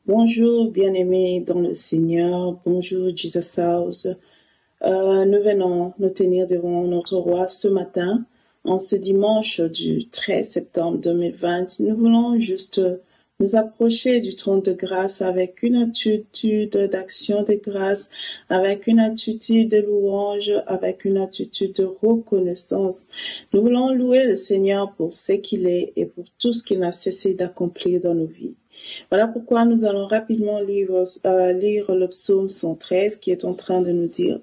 Bonjour, bien-aimés dans le Seigneur. Bonjour, Jesus House. Nous venons nous tenir devant notre roi ce matin, en ce dimanche du 13 septembre 2020. Nous voulons juste nous approcher du trône de grâce avec une attitude d'action de grâce, avec une attitude de louange, avec une attitude de reconnaissance. Nous voulons louer le Seigneur pour ce qu'il est et pour tout ce qu'il n'a cessé d'accomplir dans nos vies. Voilà pourquoi nous allons rapidement lire le psaume 113 qui est en train de nous dire: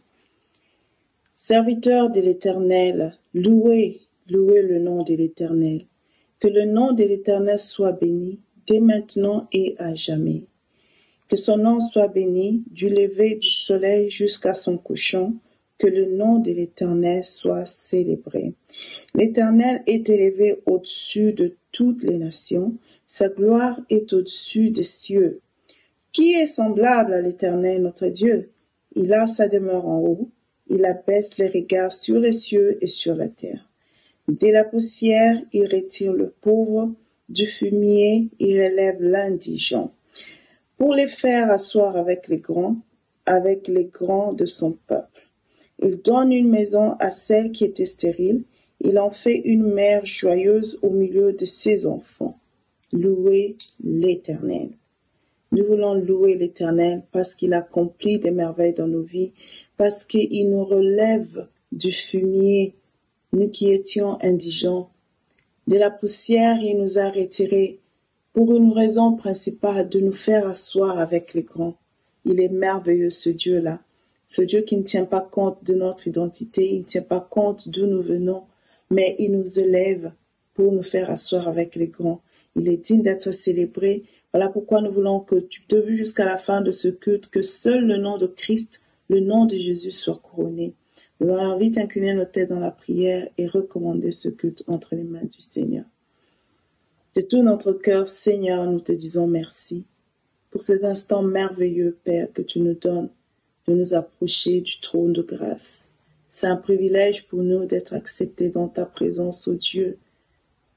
Serviteurs de l'Éternel, louez le nom de l'Éternel. Que le nom de l'Éternel soit béni, dès maintenant et à jamais. Que son nom soit béni, du lever du soleil jusqu'à son couchant. Que le nom de l'Éternel soit célébré. L'Éternel est élevé au-dessus de toutes les nations. Sa gloire est au-dessus des cieux. Qui est semblable à l'Éternel notre Dieu? Il a sa demeure en haut. Il abaisse les regards sur les cieux et sur la terre. Dès la poussière, il retire le pauvre. Du fumier, il élève l'indigent. Pour les faire asseoir avec les grands de son peuple. Il donne une maison à celle qui était stérile. Il en fait une mère joyeuse au milieu de ses enfants. Louez l'Éternel. Nous voulons louer l'Éternel parce qu'il accomplit des merveilles dans nos vies, parce qu'il nous relève du fumier, nous qui étions indigents. De la poussière, il nous a retirés pour une raison principale, de nous faire asseoir avec les grands. Il est merveilleux, ce Dieu-là. Ce Dieu qui ne tient pas compte de notre identité, il ne tient pas compte d'où nous venons, mais il nous élève pour nous faire asseoir avec les grands. Il est digne d'être célébré. Voilà pourquoi nous voulons que tu te vues jusqu'à la fin de ce culte, que seul le nom de Christ, le nom de Jésus soit couronné. Nous allons vite incliner nos têtes dans la prière et recommander ce culte entre les mains du Seigneur. De tout notre cœur, Seigneur, nous te disons merci pour ces instants merveilleux, Père, que tu nous donnes de nous approcher du trône de grâce. C'est un privilège pour nous d'être acceptés dans ta présence, ô Dieu.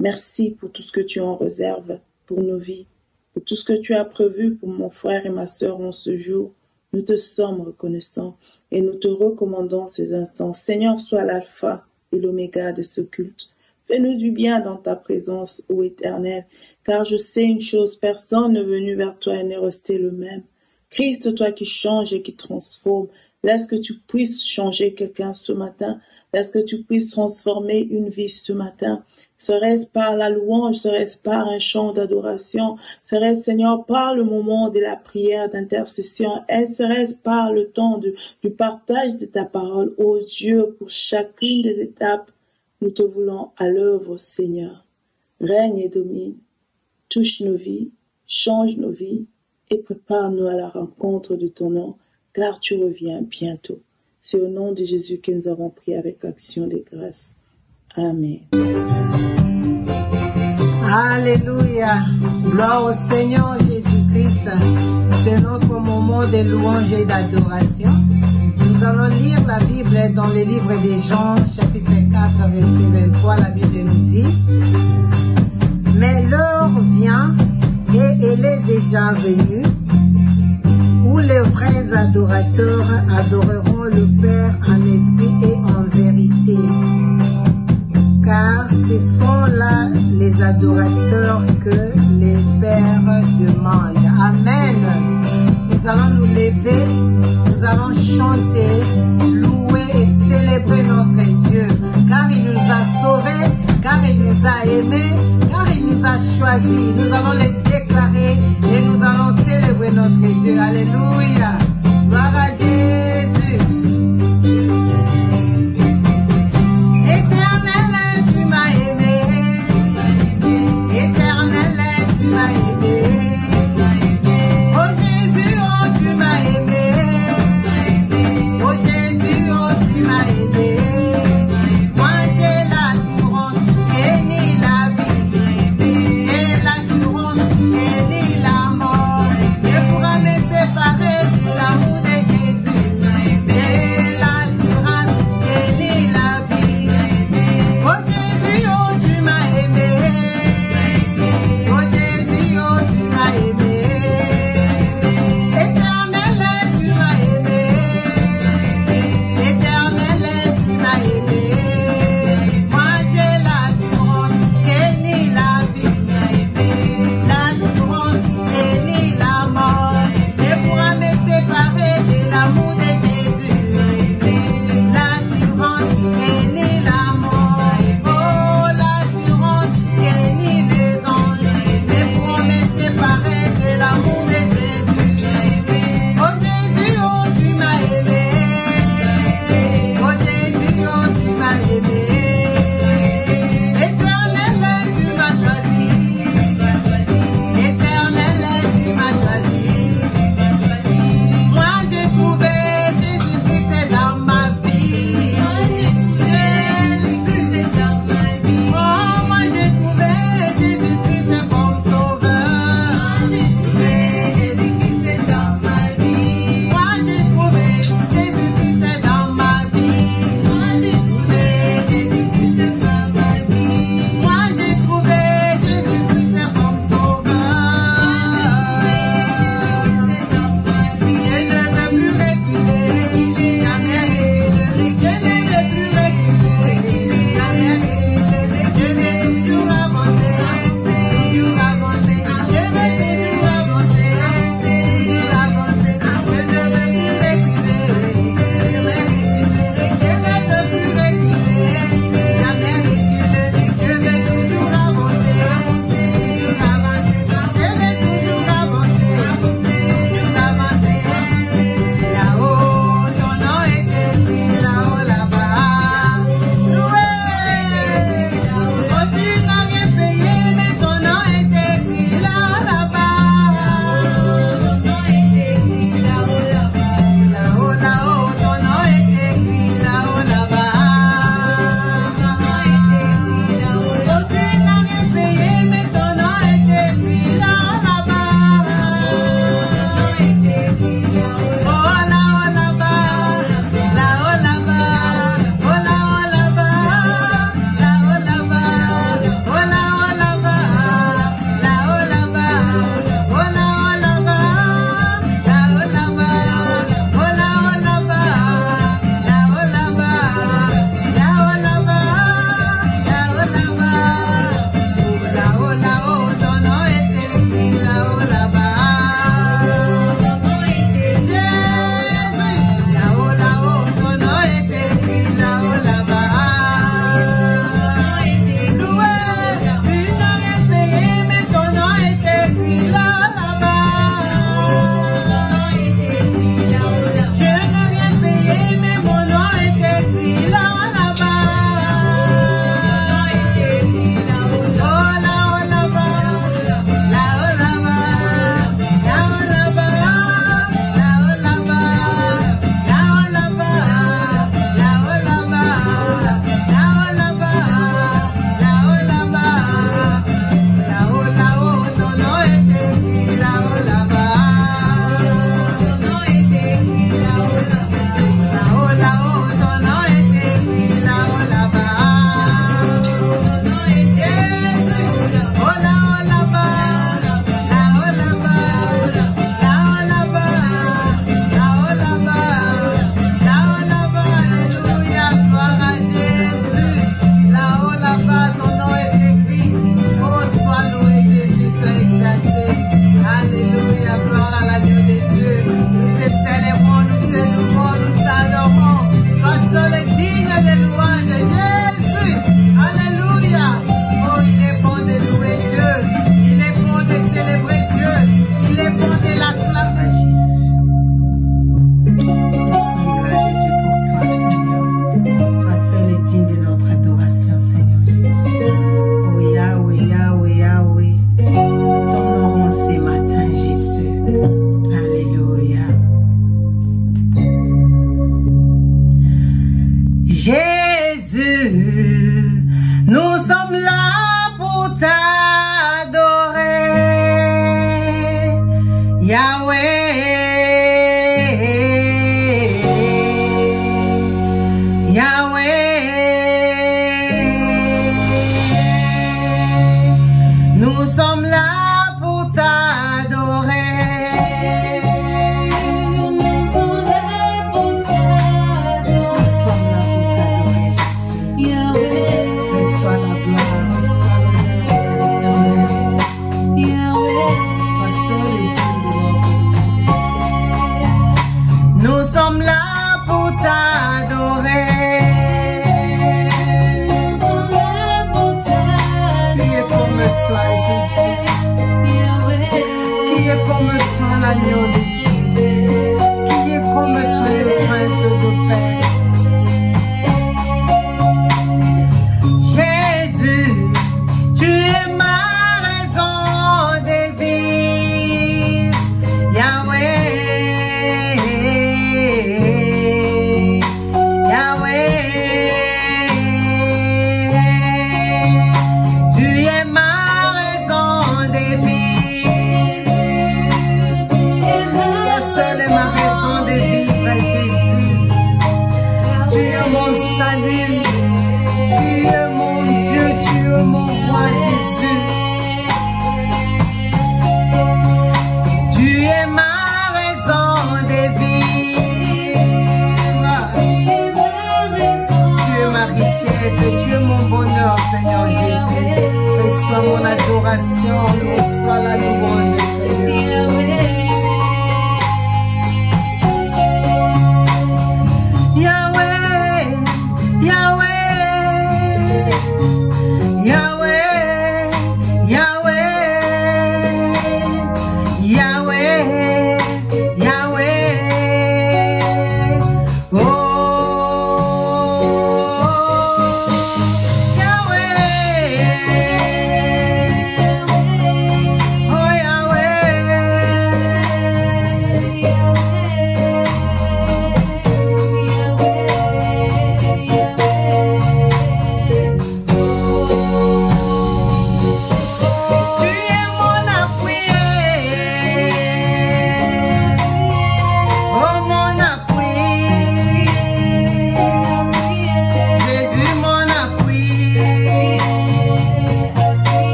Merci pour tout ce que tu en réserves pour nos vies, pour tout ce que tu as prévu pour mon frère et ma sœur en ce jour. Nous te sommes reconnaissants et nous te recommandons ces instants. Seigneur, sois l'alpha et l'oméga de ce culte. Fais-nous du bien dans ta présence, ô Éternel, car je sais une chose, personne n'est venu vers toi et n'est resté le même. Christ, toi qui changes et qui transforme, laisse que tu puisses changer quelqu'un ce matin, laisse que tu puisses transformer une vie ce matin. Serait-ce par la louange, serait-ce par un chant d'adoration, serait-ce, Seigneur, par le moment de la prière d'intercession, et serait-ce par le temps du partage de ta parole, ô Dieu, pour chacune des étapes, nous te voulons à l'œuvre, Seigneur. Règne et domine, touche nos vies, change nos vies, et prépare-nous à la rencontre de ton nom, car tu reviens bientôt. C'est au nom de Jésus que nous avons prié avec action de grâce. Amen. Alléluia. Gloire au Seigneur Jésus-Christ. C'est notre moment de louange et d'adoration. Nous allons lire la Bible dans le livre des Jean, chapitre 4, verset 23. La Bible nous dit: Mais l'heure vient, et elle est déjà venue, où les vrais adorateurs adoreront le Père en esprit et en vérité. Car ce sont là les adorateurs que les pères demandent. Amen. Nous allons nous lever, nous allons chanter, louer et célébrer notre Dieu. Car il nous a sauvés, car il nous a aimés, car il nous a choisis. Nous allons les déclarer et nous allons célébrer notre Dieu. Alléluia. Gloire à Jésus. Éternel, tu m'as aimé. Éternel, tu m'as aimé. Oh Jésus, oh tu m'as aimé. Oh Jésus, oh tu m'as aimé. Moi j'ai l'assurance et ni la vie, et l'assurance et ni la mort ne pourra me séparer de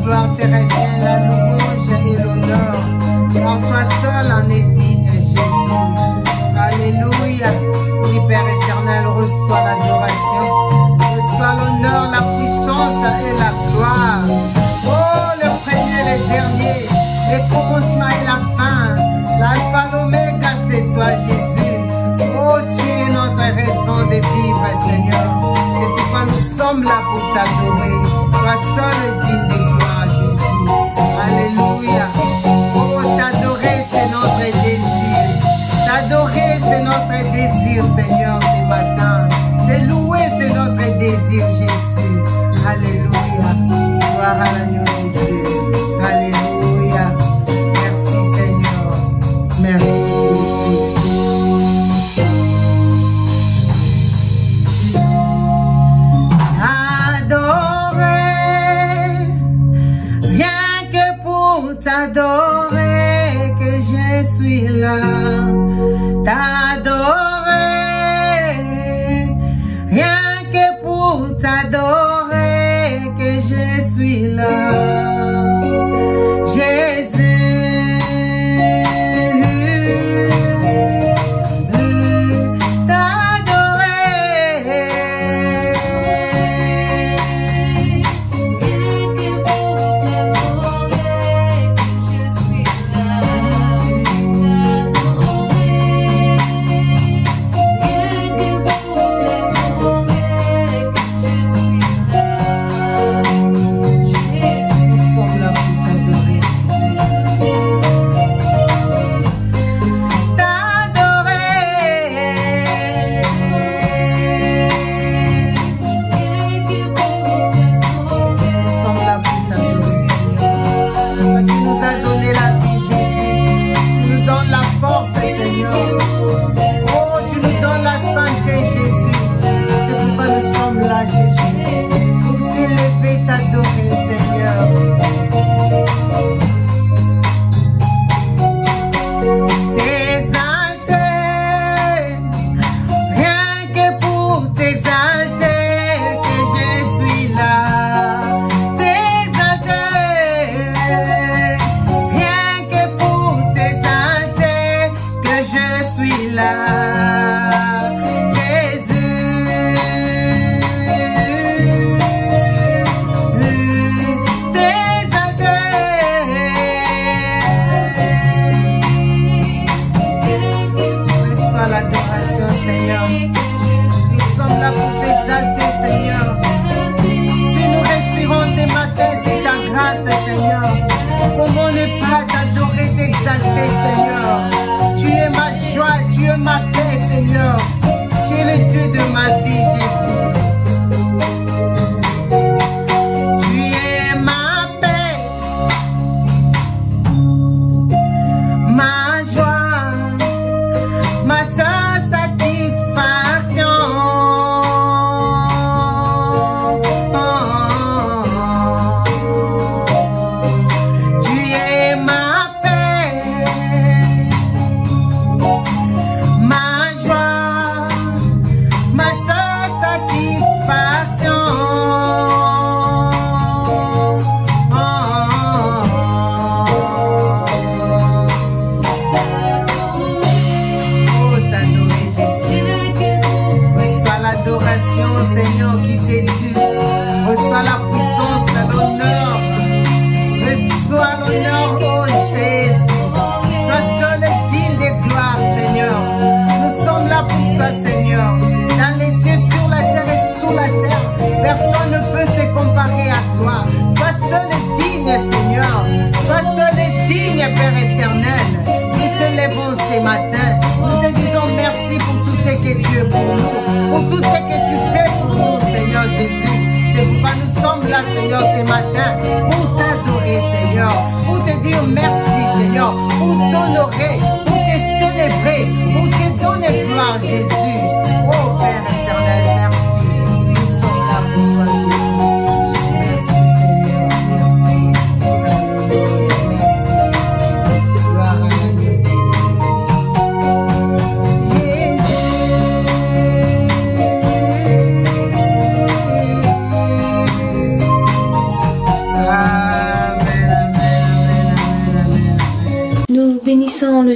gloire te revient, la louange et l'honneur. En toi seul en est digne, Jésus. Alléluia. Oui, Père éternel, reçois l'adoration. Reçois l'honneur, la puissance et la gloire. Oh, le premier, le dernier, le commencement et la fin. L'alpha, l'oméga, c'est toi, Jésus. Oh, tu es notre raison de vivre, Seigneur. C'est pourquoi nous sommes là pour t'adorer. Toi seul est digne de gloire, Jésus. Alléluia. Oh, t'adorer, c'est notre désir. T'adorer, c'est notre désir, Seigneur, ce matin. C'est louer, c'est notre désir, Jésus. Alléluia. Gloire à l'agneau de Dieu. Alléluia. Merci, Seigneur. Merci, Jésus. Adorer, rien que pour t'adorer que je suis là. T'adorer, rien que pour t'adorer que je suis là. Jésus, t'adorer,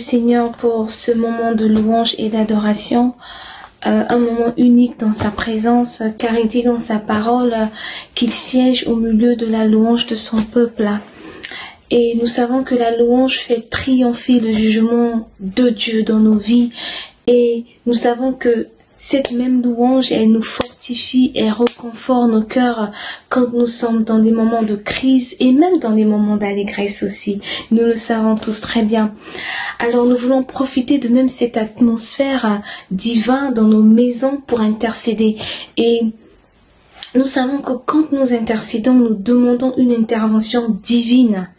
Seigneur pour ce moment de louange et d'adoration, un moment unique dans sa présence, car il dit dans sa parole qu'il siège au milieu de la louange de son peuple. Et nous savons que la louange fait triompher le jugement de Dieu dans nos vies. Et nous savons que cette même louange, elle nous fortifie et reconforte nos cœurs quand nous sommes dans des moments de crise et même dans des moments d'allégresse aussi. Nous le savons tous très bien. Alors nous voulons profiter de même cette atmosphère divine dans nos maisons pour intercéder. Et nous savons que quand nous intercédons, nous demandons une intervention divine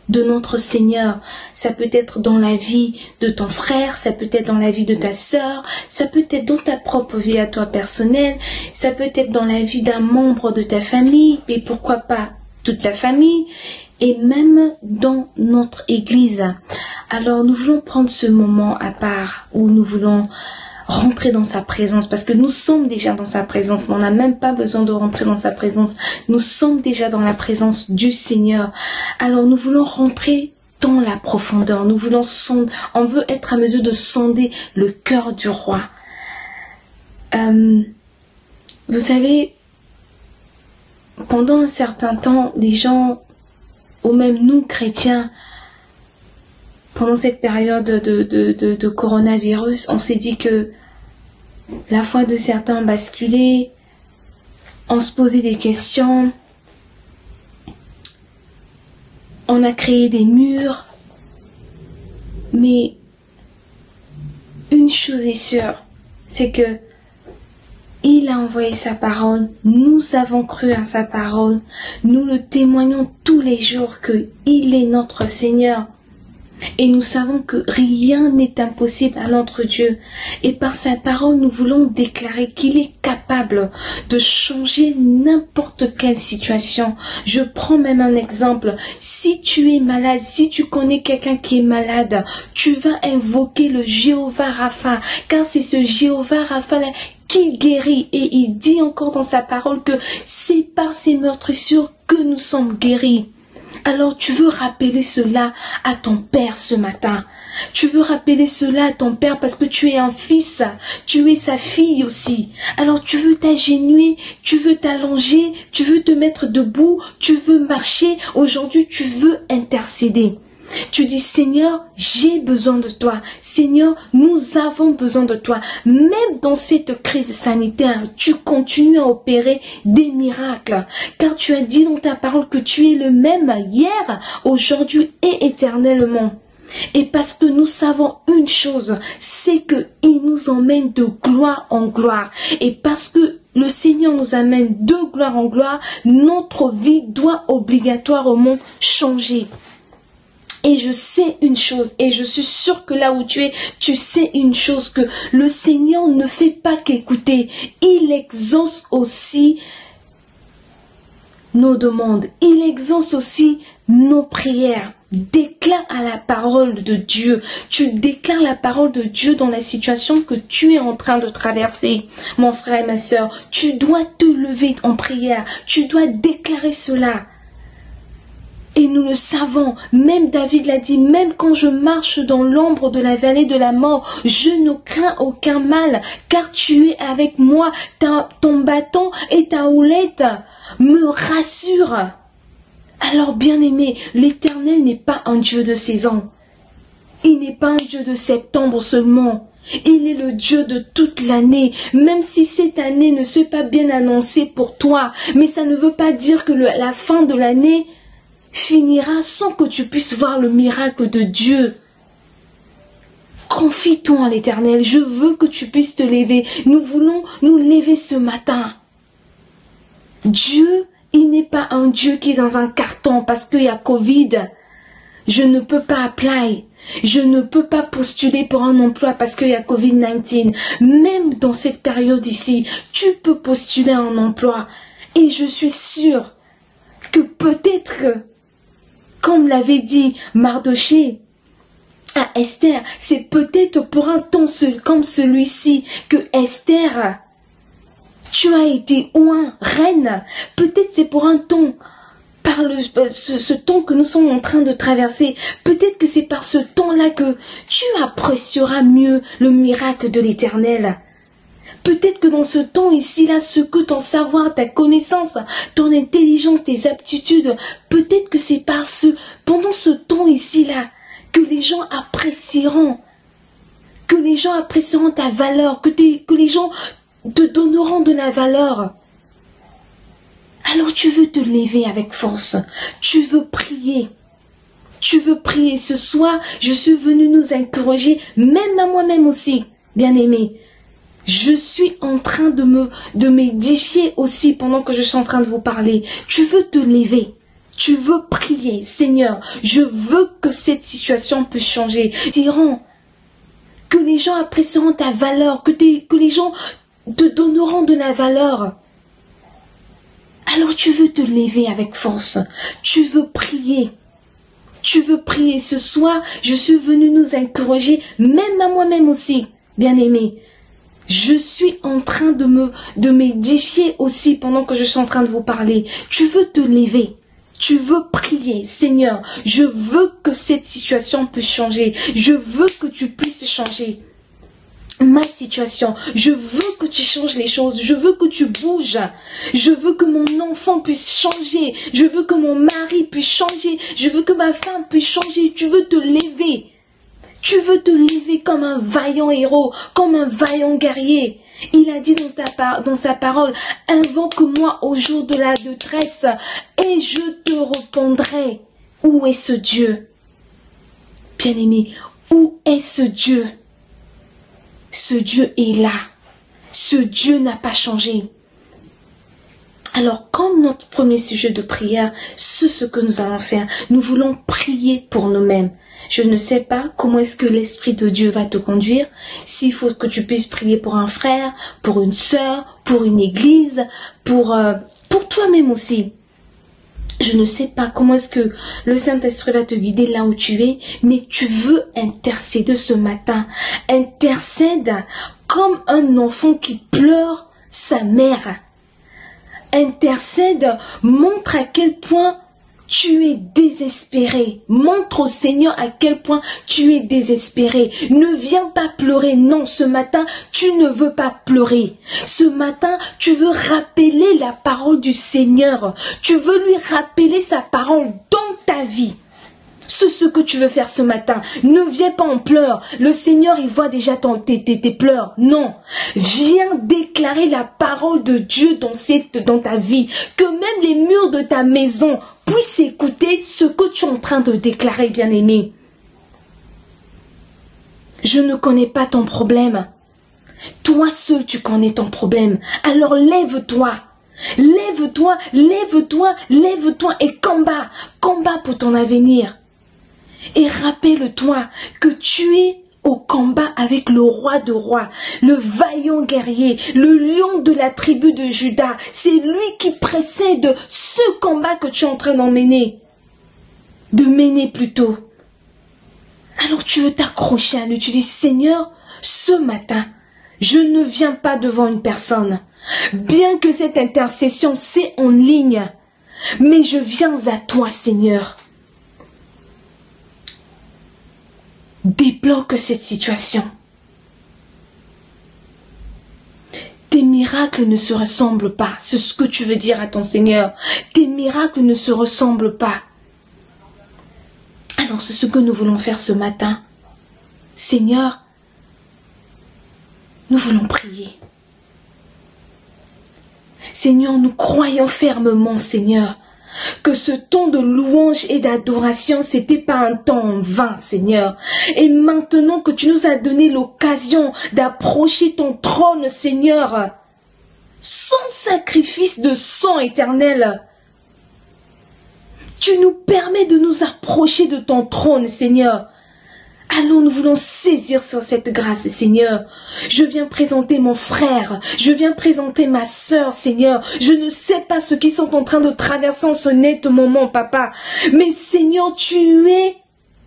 de notre Seigneur. Ça peut être dans la vie de ton frère, ça peut être dans la vie de ta sœur, ça peut être dans ta propre vie à toi personnelle, ça peut être dans la vie d'un membre de ta famille, et pourquoi pas toute ta famille, et même dans notre église. Alors nous voulons prendre ce moment à part où nous voulons rentrer dans sa présence, parce que nous sommes déjà dans sa présence, on n'a même pas besoin de rentrer dans sa présence, nous sommes déjà dans la présence du Seigneur. Alors nous voulons rentrer dans la profondeur, nous voulons on veut être à mesure de sonder le cœur du roi. Vous savez, pendant un certain temps, les gens, ou même nous chrétiens, pendant cette période de coronavirus, on s'est dit que la foi de certains basculait, on se posait des questions, on a créé des murs, mais une chose est sûre, c'est que il a envoyé sa parole, nous avons cru à sa parole, nous le témoignons tous les jours que il est notre Seigneur. Et nous savons que rien n'est impossible à notre Dieu. Et par sa parole, nous voulons déclarer qu'il est capable de changer n'importe quelle situation. Je prends même un exemple. Si tu es malade, si tu connais quelqu'un qui est malade, tu vas invoquer le Jéhovah Rapha. Car c'est ce Jéhovah Rapha là qui guérit. Et il dit encore dans sa parole que c'est par ses meurtrissures que nous sommes guéris. Alors tu veux rappeler cela à ton père ce matin. Tu veux rappeler cela à ton père parce que tu es un fils, tu es sa fille aussi. Alors tu veux t'agenouiller, tu veux t'allonger, tu veux te mettre debout, tu veux marcher. Aujourd'hui tu veux intercéder. Tu dis Seigneur, j'ai besoin de toi. Seigneur, nous avons besoin de toi. Même dans cette crise sanitaire, tu continues à opérer des miracles. Car tu as dit dans ta parole que tu es le même hier, aujourd'hui et éternellement. Et parce que nous savons une chose, c'est que il nous emmène de gloire en gloire. Et parce que le Seigneur nous amène de gloire en gloire, notre vie doit obligatoirement changer. Et je sais une chose, et je suis sûre que là où tu es, tu sais une chose, que le Seigneur ne fait pas qu'écouter. Il exauce aussi nos demandes. Il exauce aussi nos prières. Déclare à la parole de Dieu. Tu déclares la parole de Dieu dans la situation que tu es en train de traverser. Mon frère et ma sœur, tu dois te lever en prière. Tu dois déclarer cela. Et nous le savons, même David l'a dit, même quand je marche dans l'ombre de la vallée de la mort, je ne crains aucun mal, car tu es avec moi, ton bâton et ta houlette me rassurent. Alors bien-aimé, l'Éternel n'est pas un Dieu de saison. Il n'est pas un Dieu de septembre seulement. Il est le Dieu de toute l'année, même si cette année ne s'est pas bien annoncée pour toi. Mais ça ne veut pas dire que la fin de l'année finira sans que tu puisses voir le miracle de Dieu. Confie-toi en l'Éternel. Je veux que tu puisses te lever. Nous voulons nous lever ce matin. Dieu, il n'est pas un Dieu qui est dans un carton parce qu'il y a Covid. Je ne peux pas apply. Je ne peux pas postuler pour un emploi parce qu'il y a Covid-19. Même dans cette période ici, tu peux postuler à un emploi. Et je suis sûre que peut-être, comme l'avait dit Mardoché à Esther, c'est peut-être pour un temps comme celui-ci que Esther, tu as été oint reine. Peut-être c'est pour un temps par ce temps que nous sommes en train de traverser. Peut-être que c'est par ce temps-là que tu apprécieras mieux le miracle de l'Éternel. Peut-être que dans ce temps ici-là, ce que ton savoir, ta connaissance, ton intelligence, tes aptitudes, peut-être que c'est pendant ce temps ici-là que les gens apprécieront. Que les gens apprécieront ta valeur, que les gens te donneront de la valeur. Alors tu veux te lever avec force, tu veux prier. Tu veux prier ce soir, je suis venu nous encourager, même à moi-même aussi, bien-aimé. Je suis en train de m'édifier aussi pendant que je suis en train de vous parler. Tu veux te lever. Tu veux prier. Seigneur, je veux que cette situation puisse changer. Diront que les gens apprécieront ta valeur, que les gens te donneront de la valeur. Alors tu veux te lever avec force. Tu veux prier. Tu veux prier ce soir. Je suis venu nous encourager, même à moi-même aussi, bien-aimé. Je suis en train de m'édifier aussi pendant que je suis en train de vous parler. Tu veux te lever. Tu veux prier. Seigneur, je veux que cette situation puisse changer. Je veux que tu puisses changer ma situation. Je veux que tu changes les choses. Je veux que tu bouges. Je veux que mon enfant puisse changer. Je veux que mon mari puisse changer. Je veux que ma femme puisse changer. Tu veux te lever. Tu veux te lever comme un vaillant héros, comme un vaillant guerrier. Il a dit dans sa parole, invoque-moi au jour de la détresse et je te répondrai. Où est ce Dieu? Bien-aimé, où est ce Dieu? Ce Dieu est là. Ce Dieu n'a pas changé. Alors, comme notre premier sujet de prière, c'est ce que nous allons faire. Nous voulons prier pour nous-mêmes. Je ne sais pas comment est-ce que l'Esprit de Dieu va te conduire. S'il faut que tu puisses prier pour un frère, pour une sœur, pour une église, pour toi-même aussi. Je ne sais pas comment est-ce que le Saint-Esprit va te guider là où tu es, mais tu veux intercéder ce matin. Intercède comme un enfant qui pleure sa mère. Intercède, montre à quel point tu es désespéré. Montre au Seigneur à quel point tu es désespéré. Ne viens pas pleurer. Non, ce matin, tu ne veux pas pleurer. Ce matin, tu veux rappeler la parole du Seigneur. Tu veux lui rappeler sa parole dans ta vie. C'est ce que tu veux faire ce matin. Ne viens pas en pleurs. Le Seigneur, il voit déjà tes pleurs. Non. Viens déclarer la parole de Dieu dans ta vie. Que même les murs de ta maison puissent écouter ce que tu es en train de déclarer, bien-aimé. Je ne connais pas ton problème. Toi seul, tu connais ton problème. Alors lève-toi. Lève-toi, lève-toi, lève-toi et combat. Combat pour ton avenir. Et rappelle-toi que tu es au combat avec le roi de rois, le vaillant guerrier, le lion de la tribu de Juda. C'est lui qui précède ce combat que tu es en train d'emmener. De mener plutôt. Alors tu veux t'accrocher à lui. Tu dis, Seigneur, ce matin, je ne viens pas devant une personne. Bien que cette intercession, c'est en ligne. Mais je viens à toi, Seigneur. Débloque cette situation. Tes miracles ne se ressemblent pas. C'est ce que tu veux dire à ton Seigneur. Tes miracles ne se ressemblent pas. Alors c'est ce que nous voulons faire ce matin. Seigneur, nous voulons prier. Seigneur, nous croyons fermement, Seigneur, que ce temps de louange et d'adoration, c'était pas un temps en vain, Seigneur. Et maintenant que tu nous as donné l'occasion d'approcher ton trône, Seigneur, sans sacrifice de sang éternel, tu nous permets de nous approcher de ton trône, Seigneur. Alors nous voulons saisir sur cette grâce, Seigneur. Je viens présenter mon frère, je viens présenter ma sœur, Seigneur. Je ne sais pas ce qu'ils sont en train de traverser en ce net moment, Papa. Mais Seigneur, tu es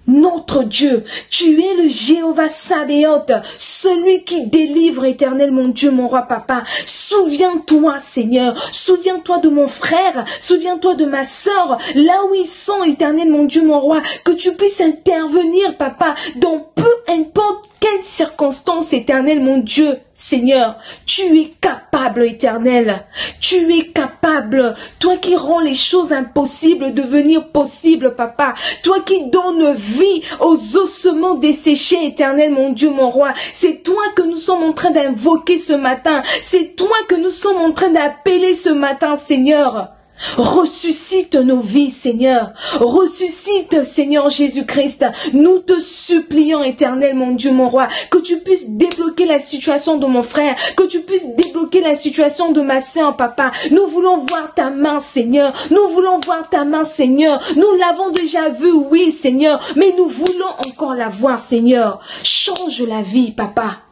notre Dieu. Tu es le Jéhovah Sabaoth, celui qui délivre, Éternel, mon Dieu, mon roi, papa. Souviens-toi, Seigneur. Souviens-toi de mon frère. Souviens-toi de ma sœur. Là où ils sont, Éternel, mon Dieu, mon roi. Que tu puisses intervenir, papa, dans peu importe quelle circonstance, Éternel, mon Dieu, Seigneur. Tu es capable, Éternel. Tu es capable. Toi qui rends les choses impossibles devenir possibles, papa. Toi qui donnes vie aux ossements desséchés, Éternel, mon Dieu, mon roi. C'est toi que nous sommes en train d'invoquer ce matin. C'est toi que nous sommes en train d'appeler ce matin, Seigneur. Ressuscite nos vies, Seigneur. Ressuscite, Seigneur Jésus-Christ. Nous te supplions, Éternel, mon Dieu, mon roi, que tu puisses débloquer la situation de mon frère, que tu puisses débloquer la situation de ma sœur, papa. Nous voulons voir ta main, Seigneur. Nous voulons voir ta main, Seigneur. Nous l'avons déjà vue, oui, Seigneur, mais nous voulons encore la voir, Seigneur. Change la vie, papa.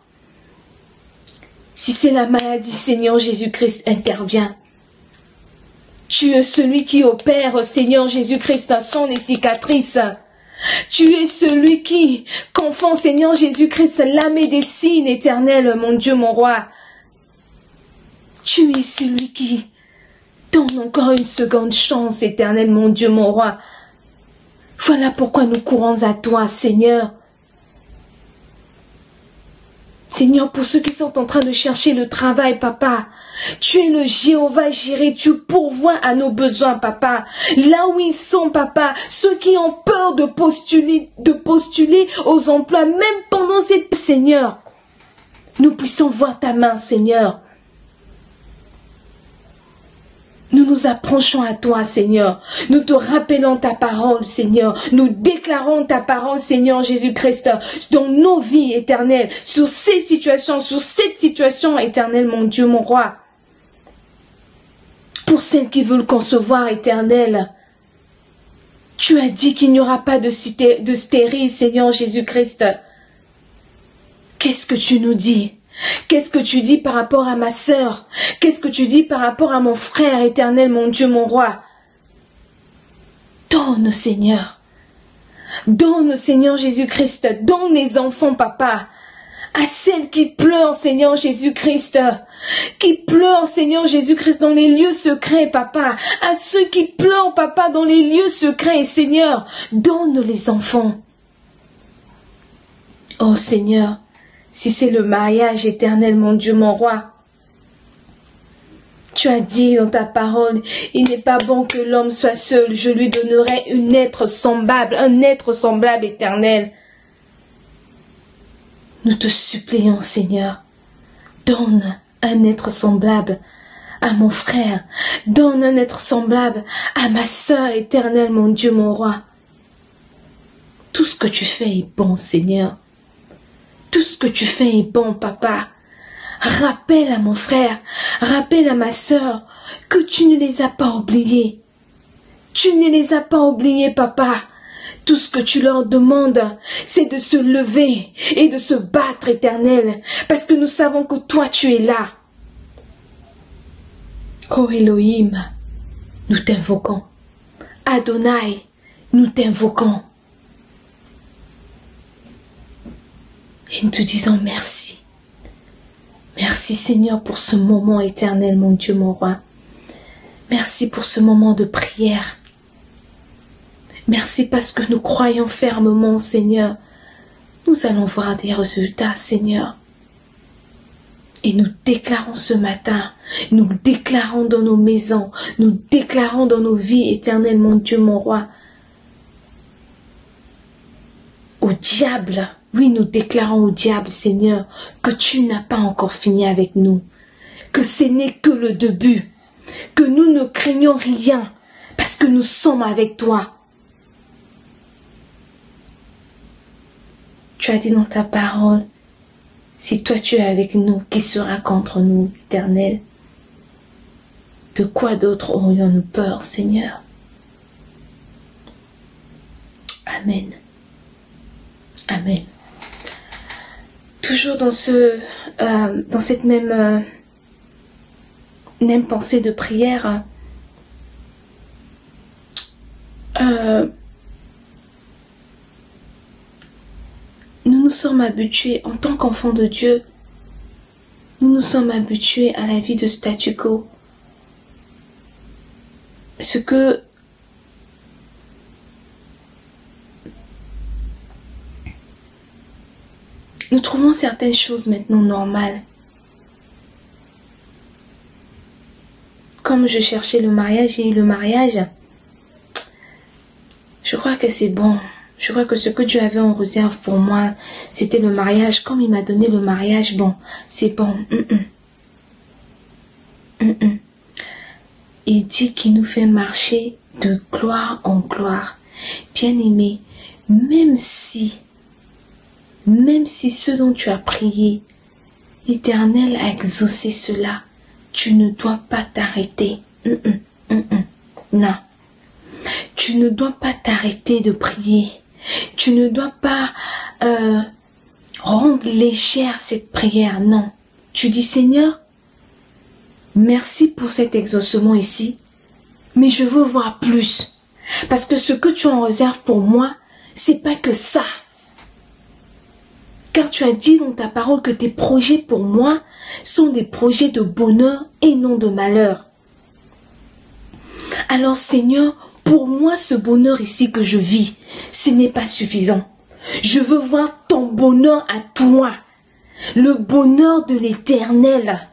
Si c'est la maladie, Seigneur Jésus-Christ, interviens. Tu es celui qui opère, Seigneur Jésus-Christ, sans les cicatrices. Tu es celui qui confond, Seigneur Jésus-Christ, la médecine éternelle, mon Dieu, mon roi. Tu es celui qui donne encore une seconde chance, éternel, mon Dieu, mon roi. Voilà pourquoi nous courons à toi, Seigneur. Seigneur, pour ceux qui sont en train de chercher le travail, papa, tu es le Jéhovah Jireh, tu pourvois à nos besoins, papa. Là où ils sont, papa, ceux qui ont peur de postuler aux emplois, même pendant cette... Seigneur, nous puissions voir ta main, Seigneur. Nous nous approchons à toi, Seigneur. Nous te rappelons ta parole, Seigneur. Nous déclarons ta parole, Seigneur Jésus-Christ, dans nos vies éternelles, sur ces situations, sur cette situation éternelle, mon Dieu, mon roi. Pour celles qui veulent concevoir, éternel, tu as dit qu'il n'y aura pas de stérile, Seigneur Jésus-Christ. Qu'est-ce que tu nous dis? Qu'est-ce que tu dis par rapport à ma sœur? Qu'est-ce que tu dis par rapport à mon frère éternel, mon Dieu, mon roi? Donne, Seigneur. Donne, Seigneur Jésus-Christ. Donne les enfants, papa. À celles qui pleurent, Seigneur Jésus-Christ. Qui pleurent, Seigneur Jésus-Christ, dans les lieux secrets, papa. À ceux qui pleurent, papa, dans les lieux secrets, Seigneur. Donne les enfants. Oh, Seigneur. Si c'est le mariage éternel, mon Dieu, mon roi, tu as dit dans ta parole, il n'est pas bon que l'homme soit seul, je lui donnerai un être semblable éternel. Nous te supplions, Seigneur, donne un être semblable à mon frère, donne un être semblable à ma sœur éternelle, mon Dieu, mon roi. Tout ce que tu fais est bon, Seigneur. Tout ce que tu fais est bon, papa. Rappelle à mon frère, rappelle à ma sœur que tu ne les as pas oubliés. Tu ne les as pas oubliés, papa. Tout ce que tu leur demandes, c'est de se lever et de se battre, éternel, parce que nous savons que toi, tu es là. Oh Elohim, nous t'invoquons. Adonai, nous t'invoquons. Et nous te disons merci. Merci Seigneur pour ce moment éternel, mon Dieu, mon roi. Merci pour ce moment de prière. Merci parce que nous croyons fermement, Seigneur. Nous allons voir des résultats, Seigneur. Et nous déclarons ce matin, nous déclarons dans nos maisons, nous déclarons dans nos vies éternelles, mon Dieu, mon roi. Au diable, oui, nous déclarons au diable, Seigneur, que tu n'as pas encore fini avec nous, que ce n'est que le début, que nous ne craignons rien, parce que nous sommes avec toi. Tu as dit dans ta parole, si toi tu es avec nous, qui sera contre nous, Éternel? De quoi d'autre aurions-nous peur, Seigneur? Amen. Amen. Toujours dans cette même pensée de prière, nous nous sommes habitués, en tant qu'enfants de Dieu, nous nous sommes habitués à la vie de statu quo. Ce que nous trouvons certaines choses maintenant normales. Comme je cherchais le mariage, j'ai eu le mariage. Je crois que c'est bon. Je crois que ce que Dieu avait en réserve pour moi, c'était le mariage. Comme il m'a donné le mariage, bon, c'est bon. Il dit qu'il nous fait marcher de gloire en gloire. Bien-aimé, même si ce dont tu as prié, l'Éternel a exaucé cela, tu ne dois pas t'arrêter. Non. Tu ne dois pas t'arrêter de prier. Tu ne dois pas rendre légère cette prière. Non. Tu dis, Seigneur, merci pour cet exaucement ici, mais je veux voir plus. Parce que ce que tu en réserves pour moi, c'est pas que ça. Car tu as dit dans ta parole que tes projets pour moi sont des projets de bonheur et non de malheur. Alors Seigneur, pour moi ce bonheur ici que je vis, ce n'est pas suffisant. Je veux voir ton bonheur à toi, le bonheur de l'Éternel.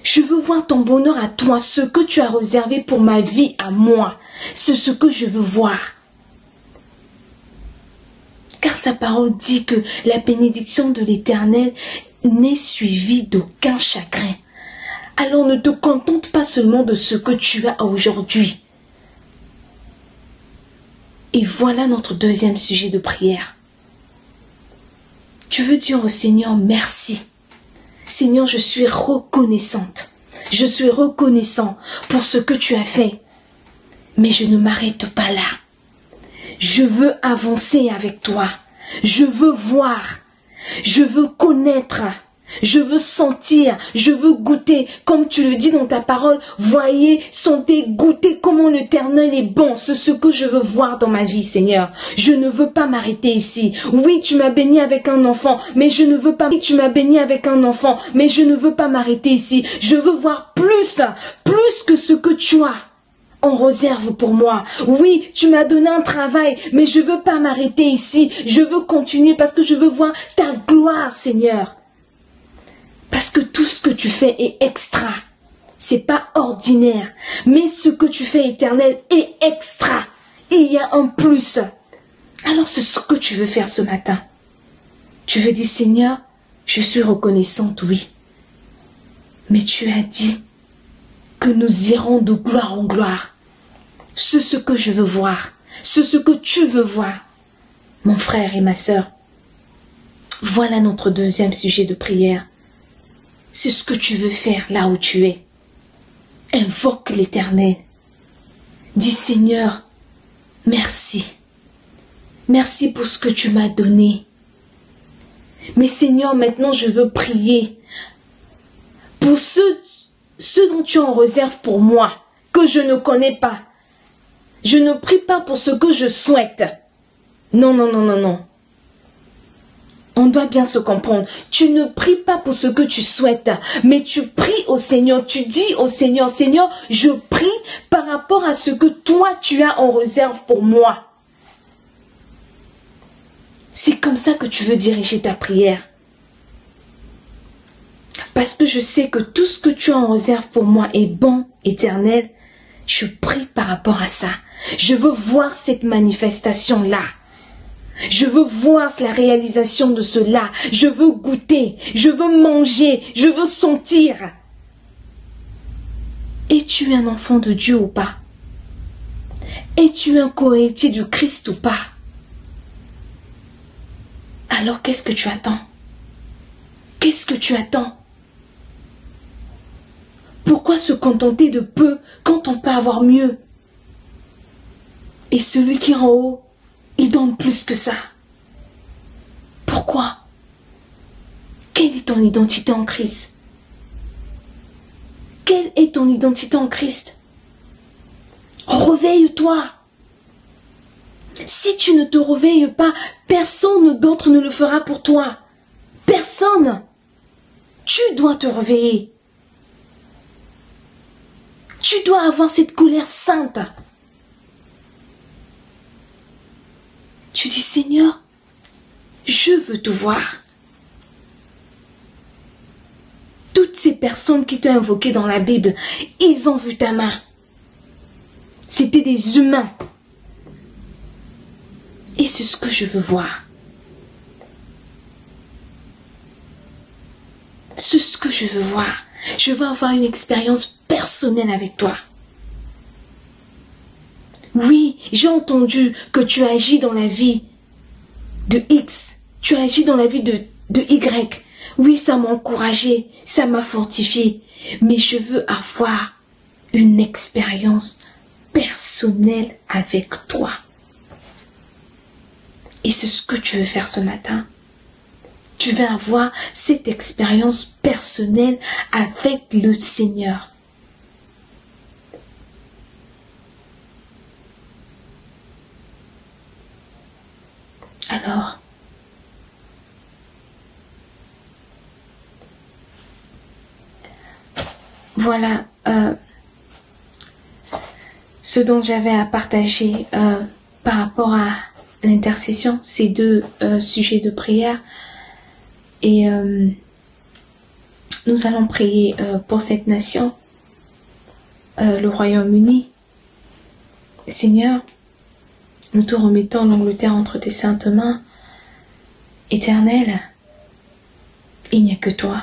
Je veux voir ton bonheur à toi, ce que tu as réservé pour ma vie à moi. C'est ce que je veux voir. Car sa parole dit que la bénédiction de l'Éternel n'est suivie d'aucun chagrin. Alors ne te contente pas seulement de ce que tu as aujourd'hui. Et voilà notre deuxième sujet de prière. Tu veux dire au Seigneur merci. Seigneur, je suis reconnaissante. Je suis reconnaissant pour ce que tu as fait. Mais je ne m'arrête pas là. Je veux avancer avec toi. Je veux voir. Je veux connaître. Je veux sentir. Je veux goûter. Comme tu le dis dans ta parole, voyez, sentez, goûtez comment l'Éternel est bon. C'est ce que je veux voir dans ma vie, Seigneur. Je ne veux pas m'arrêter ici. Oui, tu m'as béni avec un enfant, mais je ne veux pas. Oui, tu m'as béni avec un enfant, mais je ne veux pas m'arrêter ici. Je veux voir plus que ce que tu as en réserve pour moi. Oui, tu m'as donné un travail, mais je veux pas m'arrêter ici. Je veux continuer parce que je veux voir ta gloire, Seigneur. Parce que tout ce que tu fais est extra. C'est pas ordinaire. Mais ce que tu fais, Éternel, est extra. Et il y a un plus. Alors c'est ce que tu veux faire ce matin. Tu veux dire, Seigneur, je suis reconnaissante, oui. Mais tu as dit que nous irons de gloire en gloire. C'est ce que je veux voir. C'est ce que tu veux voir. Mon frère et ma sœur, voilà notre deuxième sujet de prière. C'est ce que tu veux faire là où tu es. Invoque l'Éternel. Dis Seigneur, merci. Merci pour ce que tu m'as donné. Mais Seigneur, maintenant je veux prier pour ceux dont tu en réserves pour moi, que je ne connais pas. Je ne prie pas pour ce que je souhaite. Non. On doit bien se comprendre. Tu ne pries pas pour ce que tu souhaites, mais tu pries au Seigneur. Tu dis au Seigneur, Seigneur, je prie par rapport à ce que toi tu as en réserve pour moi. C'est comme ça que tu veux diriger ta prière. Parce que je sais que tout ce que tu as en réserve pour moi est bon, Éternel. Je prie par rapport à ça. Je veux voir cette manifestation-là. Je veux voir la réalisation de cela. Je veux goûter. Je veux manger. Je veux sentir. Es-tu un enfant de Dieu ou pas? Es-tu un cohéritier du Christ ou pas? Alors qu'est-ce que tu attends? Qu'est-ce que tu attends? Pourquoi se contenter de peu quand on peut avoir mieux? Et celui qui est en haut, il donne plus que ça. Pourquoi? Quelle est ton identité en Christ? Quelle est ton identité en Christ? Réveille-toi. Si tu ne te réveilles pas, personne d'autre ne le fera pour toi. Personne. Tu dois te réveiller. Tu dois avoir cette colère sainte. Tu dis, Seigneur, je veux te voir. Toutes ces personnes qui t'ont invoqué dans la Bible, ils ont vu ta main. C'était des humains. Et c'est ce que je veux voir. C'est ce que je veux voir. Je veux avoir une expérience personnelle avec toi. Oui, j'ai entendu que tu agis dans la vie de X. Tu agis dans la vie de Y. Oui, ça m'a encouragé, ça m'a fortifié. Mais je veux avoir une expérience personnelle avec toi. Et c'est ce que tu veux faire ce matin. Tu veux avoir cette expérience personnelle avec le Seigneur. Alors, voilà ce dont j'avais à partager par rapport à l'intercession, ces deux sujets de prière. Et nous allons prier pour cette nation, le Royaume-Uni. Seigneur, nous te remettons l'Angleterre entre tes saintes mains. Éternel, il n'y a que toi.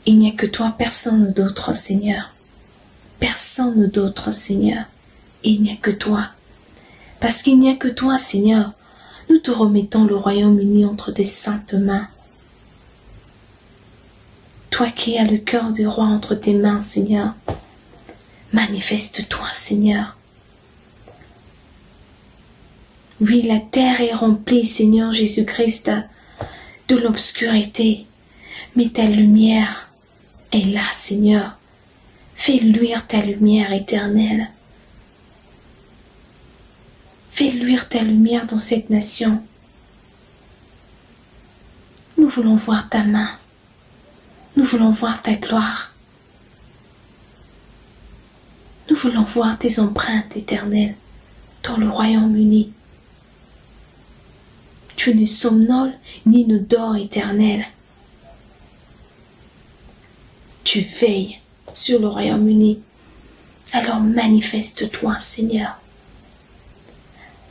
Il n'y a que toi, personne d'autre, Seigneur. Personne d'autre, Seigneur. Il n'y a que toi. Parce qu'il n'y a que toi, Seigneur. Nous te remettons le Royaume-Uni entre tes saintes mains. Toi qui as le cœur du roi entre tes mains, Seigneur. Manifeste-toi, Seigneur. Oui, la terre est remplie, Seigneur Jésus-Christ, de l'obscurité. Mais ta lumière est là, Seigneur. Fais luire ta lumière éternelle. Fais luire ta lumière dans cette nation. Nous voulons voir ta main. Nous voulons voir ta gloire. Nous voulons voir tes empreintes éternelles dans le Royaume-Uni. Tu ne somnoles ni ne dors, éternel. Tu veilles sur le Royaume-Uni. Alors manifeste-toi, Seigneur.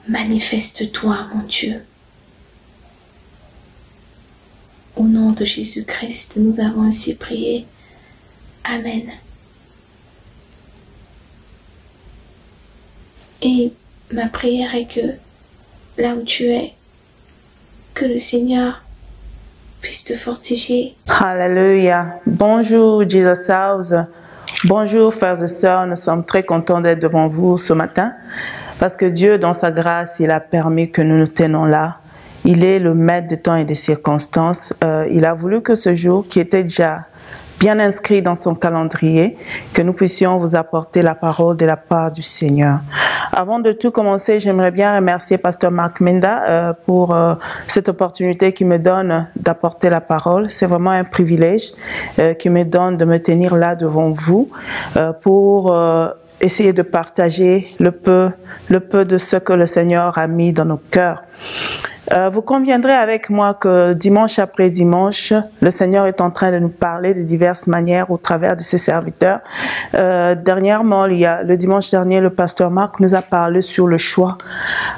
Manifeste-toi, mon Dieu. Au nom de Jésus-Christ, nous avons ainsi prié. Amen. Et ma prière est que, là où tu es, que le Seigneur puisse te fortifier. Alléluia. Bonjour Jesus House. Bonjour frères et sœurs, nous sommes très contents d'être devant vous ce matin parce que Dieu, dans sa grâce, il a permis que nous nous tenions là. Il est le maître des temps et des circonstances. Il a voulu que ce jour, qui était déjà bien inscrit dans son calendrier, que nous puissions vous apporter la parole de la part du Seigneur. Avant de tout commencer, j'aimerais bien remercier Pasteur Mark Menda pour cette opportunité qu'il me donne d'apporter la parole. C'est vraiment un privilège qu'il me donne de me tenir là devant vous pour essayer de partager le peu de ce que le Seigneur a mis dans nos cœurs. Vous conviendrez avec moi que dimanche après dimanche, le Seigneur est en train de nous parler de diverses manières au travers de ses serviteurs. Dernièrement, le dimanche dernier, le pasteur Marc nous a parlé sur le choix.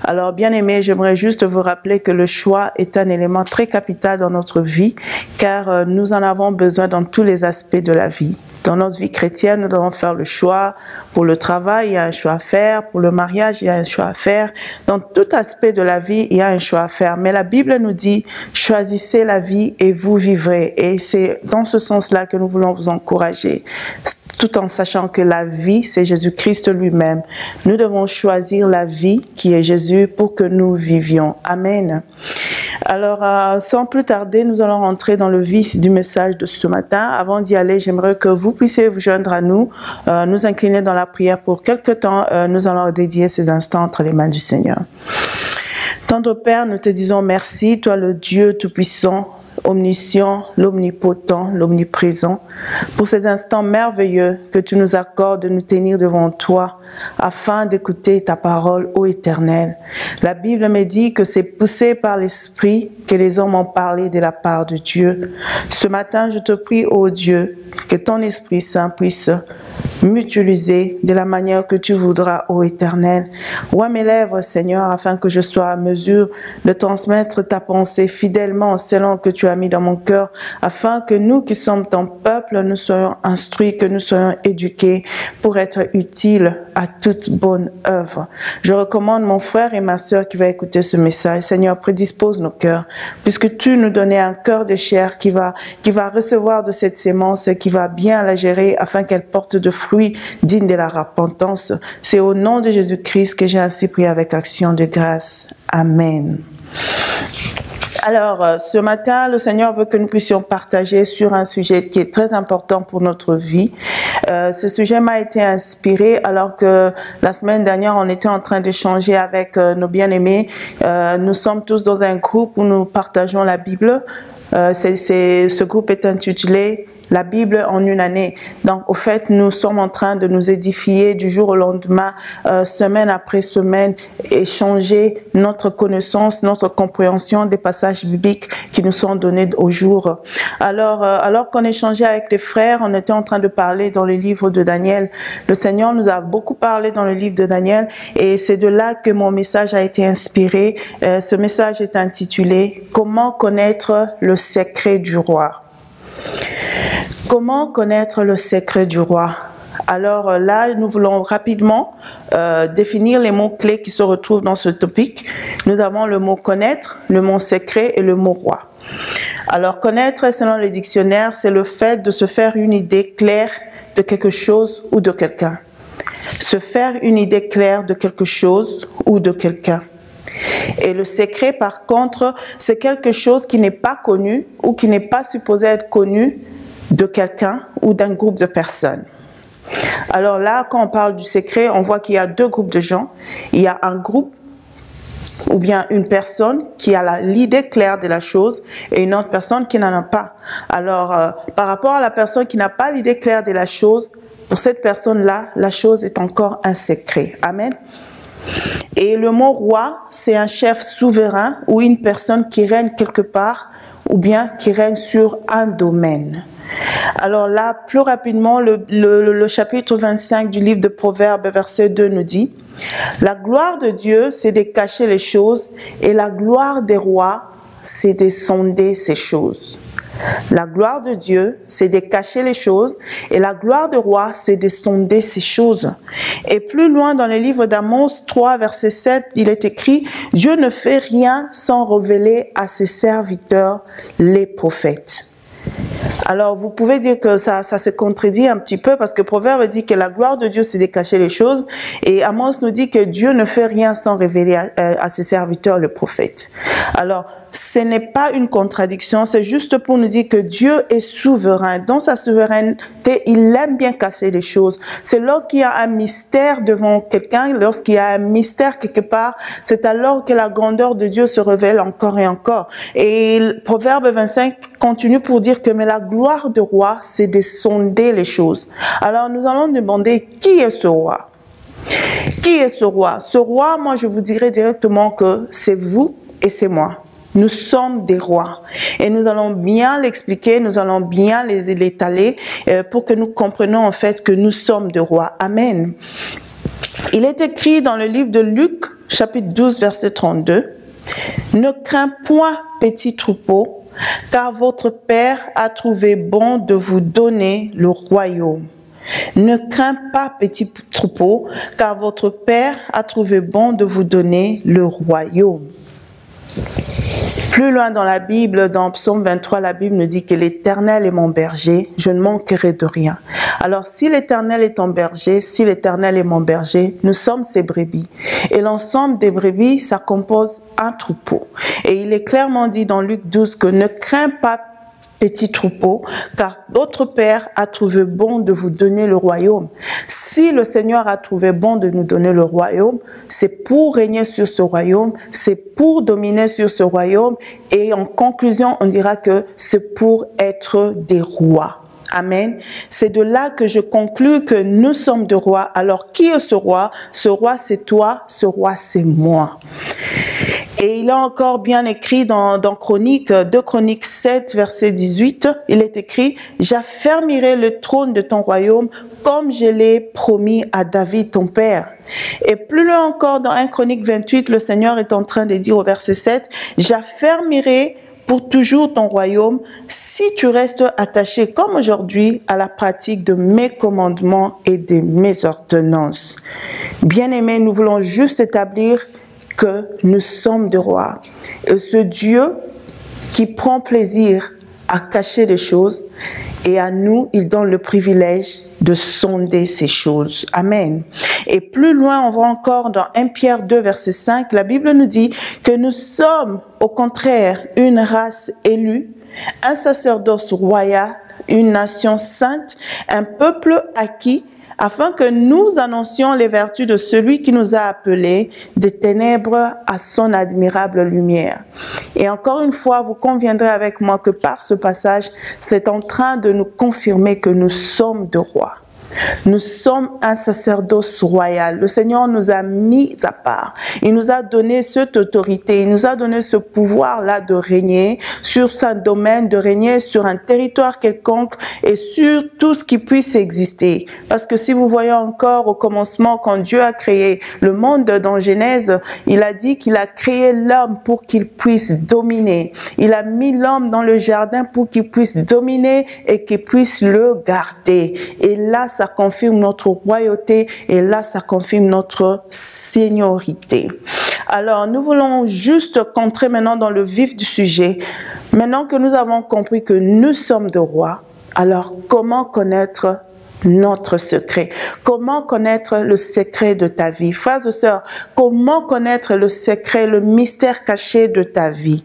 Alors, bien aimé, j'aimerais juste vous rappeler que le choix est un élément très capital dans notre vie, car nous en avons besoin dans tous les aspects de la vie. Dans notre vie chrétienne, nous devons faire le choix. Pour le travail, il y a un choix à faire. Pour le mariage, il y a un choix à faire. Dans tout aspect de la vie, il y a un choix à faire. Mais la Bible nous dit, choisissez la vie et vous vivrez. Et c'est dans ce sens-là que nous voulons vous encourager. Tout en sachant que la vie, c'est Jésus-Christ lui-même. Nous devons choisir la vie qui est Jésus pour que nous vivions. Amen. Alors, sans plus tarder, nous allons rentrer dans le vif du message de ce matin. Avant d'y aller, j'aimerais que vous puissiez vous joindre à nous, nous incliner dans la prière pour quelque temps. Nous allons dédier ces instants entre les mains du Seigneur. Tendre Père, nous te disons merci, toi le Dieu Tout-Puissant, omniscient, l'omnipotent, l'omniprésent, pour ces instants merveilleux que tu nous accordes de nous tenir devant toi afin d'écouter ta parole, ô Éternel. La Bible me dit que c'est poussé par l'Esprit que les hommes ont parlé de la part de Dieu. Ce matin, je te prie, ô Dieu, que ton Esprit Saint puisse m'utiliser de la manière que tu voudras, ô Éternel. Ouvre mes lèvres, Seigneur, afin que je sois à mesure de transmettre ta pensée fidèlement selon que tu as mis dans mon cœur, afin que nous qui sommes ton peuple, nous soyons instruits, que nous soyons éduqués pour être utiles à toute bonne œuvre. Je recommande mon frère et ma sœur qui va écouter ce message. Seigneur, prédispose nos cœurs, puisque tu nous donnais un cœur de chair qui va recevoir de cette sémence et qui va bien la gérer afin qu'elle porte de fruits dignes de la repentance. C'est au nom de Jésus-Christ que j'ai ainsi prié avec action de grâce. Amen. Alors, ce matin, le Seigneur veut que nous puissions partager sur un sujet qui est très important pour notre vie. Ce sujet m'a été inspiré alors que la semaine dernière, on était en train d'échanger avec nos bien-aimés. Nous sommes tous dans un groupe où nous partageons la Bible. Ce groupe est intitulé la Bible en une année. Donc, au fait, nous sommes en train de nous édifier du jour au lendemain, semaine après semaine, échanger notre connaissance, notre compréhension des passages bibliques qui nous sont donnés au jour. Alors qu'on échangeait avec les frères, on était en train de parler dans le livre de Daniel. Le Seigneur nous a beaucoup parlé dans le livre de Daniel et c'est de là que mon message a été inspiré. Ce message est intitulé « Comment connaître le secret du roi ?» Comment connaître le secret du roi? Alors là, nous voulons rapidement définir les mots-clés qui se retrouvent dans ce topic. Nous avons le mot connaître, le mot secret et le mot roi. Alors connaître, selon le dictionnaire, c'est le fait de se faire une idée claire de quelque chose ou de quelqu'un. Se faire une idée claire de quelque chose ou de quelqu'un. Et le secret, par contre, c'est quelque chose qui n'est pas connu ou qui n'est pas supposé être connu de quelqu'un ou d'un groupe de personnes. Alors là, quand on parle du secret, on voit qu'il y a deux groupes de gens. Il y a un groupe ou bien une personne qui a l'idée claire de la chose et une autre personne qui n'en a pas. Alors, par rapport à la personne qui n'a pas l'idée claire de la chose, pour cette personne-là, la chose est encore un secret. Amen. Et le mot roi, c'est un chef souverain ou une personne qui règne quelque part ou bien qui règne sur un domaine. Alors là, plus rapidement, le chapitre 25 du livre de Proverbes, verset 2 nous dit « La gloire de Dieu, c'est de cacher les choses, et la gloire des rois, c'est de sonder ces choses. » La gloire de Dieu, c'est de cacher les choses, et la gloire du roi, c'est de sonder ces choses. Et plus loin dans le livre d'Amos 3, verset 7, il est écrit « Dieu ne fait rien sans révéler à ses serviteurs les prophètes. » Alors, vous pouvez dire que ça se contredit un petit peu parce que Proverbe dit que la gloire de Dieu, c'est de cacher les choses. Et Amos nous dit que Dieu ne fait rien sans révéler à ses serviteurs le prophète. Alors, ce n'est pas une contradiction, c'est juste pour nous dire que Dieu est souverain. Dans sa souveraineté, il aime bien cacher les choses. C'est lorsqu'il y a un mystère devant quelqu'un, lorsqu'il y a un mystère quelque part, c'est alors que la grandeur de Dieu se révèle encore et encore. Et Proverbe 25 continue pour dire que mais la gloire du roi, c'est de sonder les choses. Alors nous allons demander qui est ce roi? Qui est ce roi? Ce roi, moi je vous dirais directement que c'est vous et c'est moi. Nous sommes des rois et nous allons bien l'expliquer, nous allons bien l'étaler pour que nous comprenions en fait que nous sommes des rois. Amen. Il est écrit dans le livre de Luc, chapitre 12, verset 32, « Ne crains point, petit troupeau, car votre Père a trouvé bon de vous donner le royaume. Ne crains pas, petit troupeau, car votre Père a trouvé bon de vous donner le royaume. » Plus loin dans la Bible, dans Psaume 23, la Bible nous dit que l'Éternel est mon berger, je ne manquerai de rien. Alors si l'Éternel est ton berger, si l'Éternel est mon berger, nous sommes ses brebis. Et l'ensemble des brebis, ça compose un troupeau. Et il est clairement dit dans Luc 12 que ne crains pas petit troupeau, car votre Père a trouvé bon de vous donner le royaume. Si le Seigneur a trouvé bon de nous donner le royaume, c'est pour régner sur ce royaume, c'est pour dominer sur ce royaume, et en conclusion, on dira que c'est pour être des rois. Amen. C'est de là que je conclus que nous sommes des rois. Alors, qui est ce roi? Ce roi, c'est toi, ce roi, c'est moi. Et il est encore bien écrit dans Chroniques, 2 Chroniques 7, verset 18, il est écrit « J'affermirai le trône de ton royaume comme je l'ai promis à David ton père. » Et plus loin encore dans 1 Chronique 28, le Seigneur est en train de dire au verset 7 « J'affermirai pour toujours ton royaume si tu restes attaché comme aujourd'hui à la pratique de mes commandements et de mes ordonnances. » Bien-aimés, nous voulons juste établir que nous sommes des rois. Et ce Dieu qui prend plaisir à cacher les choses, et à nous, il donne le privilège de sonder ces choses. Amen. Et plus loin, on voit encore dans 1 Pierre 2, verset 5, la Bible nous dit que nous sommes au contraire une race élue, un sacerdoce royal, une nation sainte, un peuple acquis, afin que nous annoncions les vertus de celui qui nous a appelés des ténèbres à son admirable lumière. Et encore une fois, vous conviendrez avec moi que par ce passage, c'est en train de nous confirmer que nous sommes des rois. Nous sommes un sacerdoce royal. Le Seigneur nous a mis à part. Il nous a donné cette autorité. Il nous a donné ce pouvoir-là de régner sur un domaine, de régner sur un territoire quelconque et sur tout ce qui puisse exister. Parce que si vous voyez encore au commencement, quand Dieu a créé le monde dans Genèse, il a dit qu'il a créé l'homme pour qu'il puisse dominer. Il a mis l'homme dans le jardin pour qu'il puisse dominer et qu'il puisse le garder. Et là, ça confirme notre royauté et là, ça confirme notre seigneurie. Alors, nous voulons juste entrer maintenant dans le vif du sujet. Maintenant que nous avons compris que nous sommes des rois, alors comment connaître notre secret? Comment connaître le secret de ta vie? Frères et sœurs, comment connaître le secret, le mystère caché de ta vie?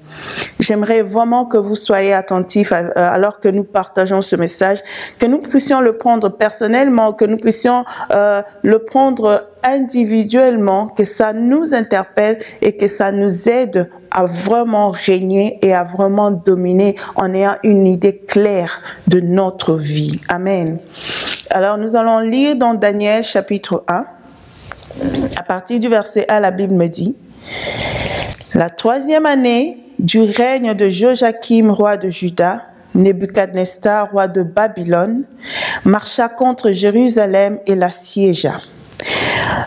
J'aimerais vraiment que vous soyez attentifs alors que nous partageons ce message, que nous puissions le prendre personnellement, que nous puissions le prendre individuellement, que ça nous interpelle et que ça nous aide à vraiment régner et à vraiment dominer en ayant une idée claire de notre vie. Amen. Alors, nous allons lire dans Daniel chapitre 1. À partir du verset 1, la Bible me dit « La 3e année du règne de Joachim, roi de Juda, Nebuchadnezzar, roi de Babylone, marcha contre Jérusalem et l'assiégea.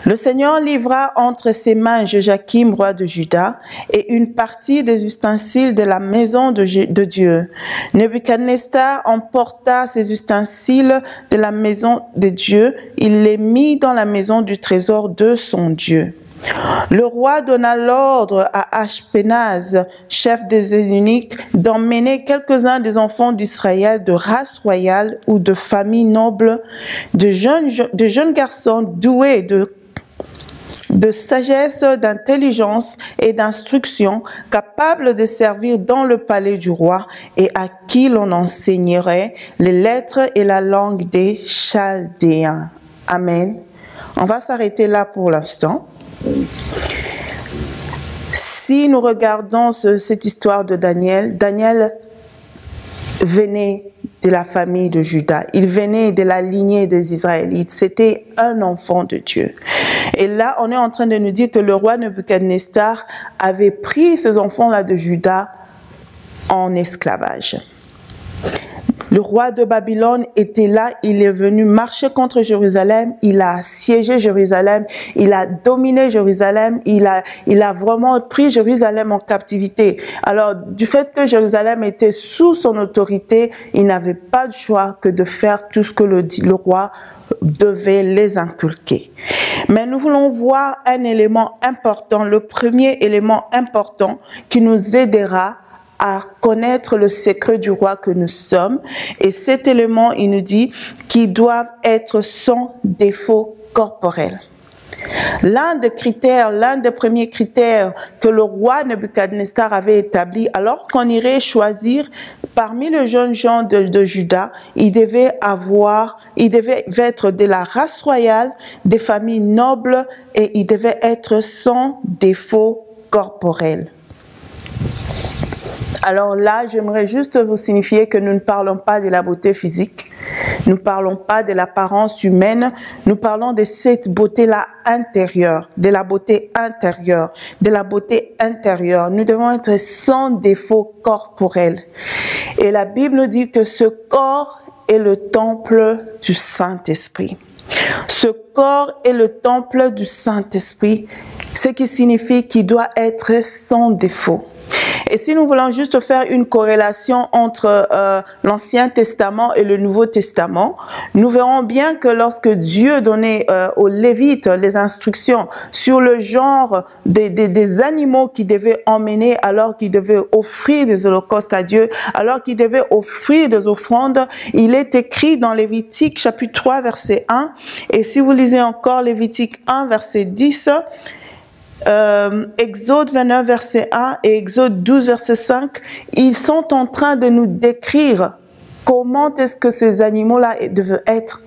Le Seigneur livra entre ses mains Joachim, roi de Juda, et une partie des ustensiles de la maison de Dieu. Nebuchadnezzar emporta ces ustensiles de la maison de Dieu, il les mit dans la maison du trésor de son Dieu. Le roi donna l'ordre à Ashpenaz, chef des eunuques, d'emmener quelques-uns des enfants d'Israël de race royale ou de famille noble, de jeunes garçons doués de sagesse, d'intelligence et d'instruction, capables de servir dans le palais du roi et à qui l'on enseignerait les lettres et la langue des Chaldéens. Amen. On va s'arrêter là pour l'instant. Si nous regardons cette histoire de Daniel, Daniel venait de la famille de Juda. Il venait de la lignée des Israélites. C'était un enfant de Dieu. Et là, on est en train de nous dire que le roi Nebuchadnezzar avait pris ces enfants-là de Juda en esclavage. Le roi de Babylone était là, il est venu marcher contre Jérusalem, il a assiégé Jérusalem, il a dominé Jérusalem, il a vraiment pris Jérusalem en captivité. Alors, du fait que Jérusalem était sous son autorité, il n'avait pas de choix que de faire tout ce que le roi devait les inculquer. Mais nous voulons voir un élément important, le premier élément important qui nous aidera à connaître le secret du roi que nous sommes. Et cet élément, il nous dit qu'ils doivent être sans défaut corporel. L'un des premiers critères que le roi Nebuchadnezzar avait établi, alors qu'on irait choisir parmi les jeunes gens de Juda, il devait être de la race royale, des familles nobles, et il devait être sans défaut corporel. Alors là, j'aimerais juste vous signifier que nous ne parlons pas de la beauté physique, nous ne parlons pas de l'apparence humaine, nous parlons de cette beauté-là intérieure, de la beauté intérieure, de la beauté intérieure. Nous devons être sans défaut corporel. Et la Bible nous dit que ce corps est le temple du Saint-Esprit. Ce corps est le temple du Saint-Esprit, ce qui signifie qu'il doit être sans défaut. Et si nous voulons juste faire une corrélation entre l'Ancien Testament et le Nouveau Testament, nous verrons bien que lorsque Dieu donnait aux Lévites les instructions sur le genre des animaux qu'ils devaient emmener alors qu'ils devaient offrir des holocaustes à Dieu, alors qu'ils devaient offrir des offrandes, il est écrit dans Lévitique chapitre 3 verset 1, et si vous lisez encore Lévitique 1 verset 10, Exode 29 verset 1 et Exode 12 verset 5, ils sont en train de nous décrire comment est-ce que ces animaux-là devaient être.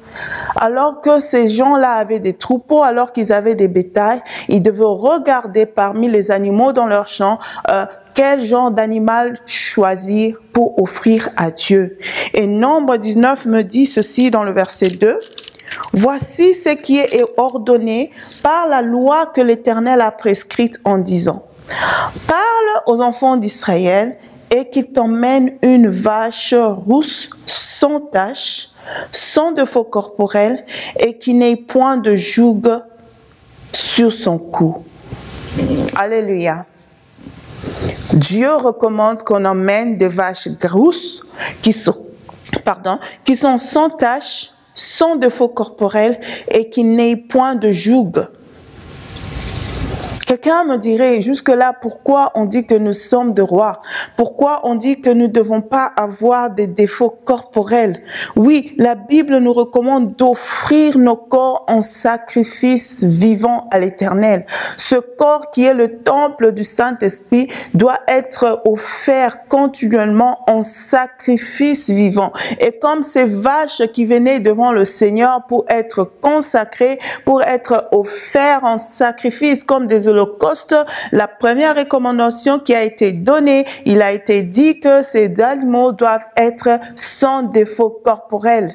Alors que ces gens-là avaient des troupeaux, alors qu'ils avaient des bétails, ils devaient regarder parmi les animaux dans leur champ quel genre d'animal choisir pour offrir à Dieu. Et Nombre 19 me dit ceci dans le verset 2. Voici ce qui est ordonné par la loi que l'Éternel a prescrite en disant, parle aux enfants d'Israël et qu'ils t'emmènent une vache rousse sans tache, sans défaut corporel et qui n'ait point de joug sur son cou. Alléluia. Dieu recommande qu'on emmène des vaches rousses qui sont sans tache, sans défaut corporel et qui n'ait point de joug. Quelqu'un me dirait, jusque-là, pourquoi on dit que nous sommes des rois? Pourquoi on dit que nous ne devons pas avoir des défauts corporels? Oui, la Bible nous recommande d'offrir nos corps en sacrifice vivant à l'Éternel. Ce corps qui est le temple du Saint-Esprit doit être offert continuellement en sacrifice vivant. Et comme ces vaches qui venaient devant le Seigneur pour être consacrées, pour être offertes en sacrifice comme des holocaustes, la première recommandation qui a été donnée, il a été dit que ces animaux doivent être sans défaut corporel.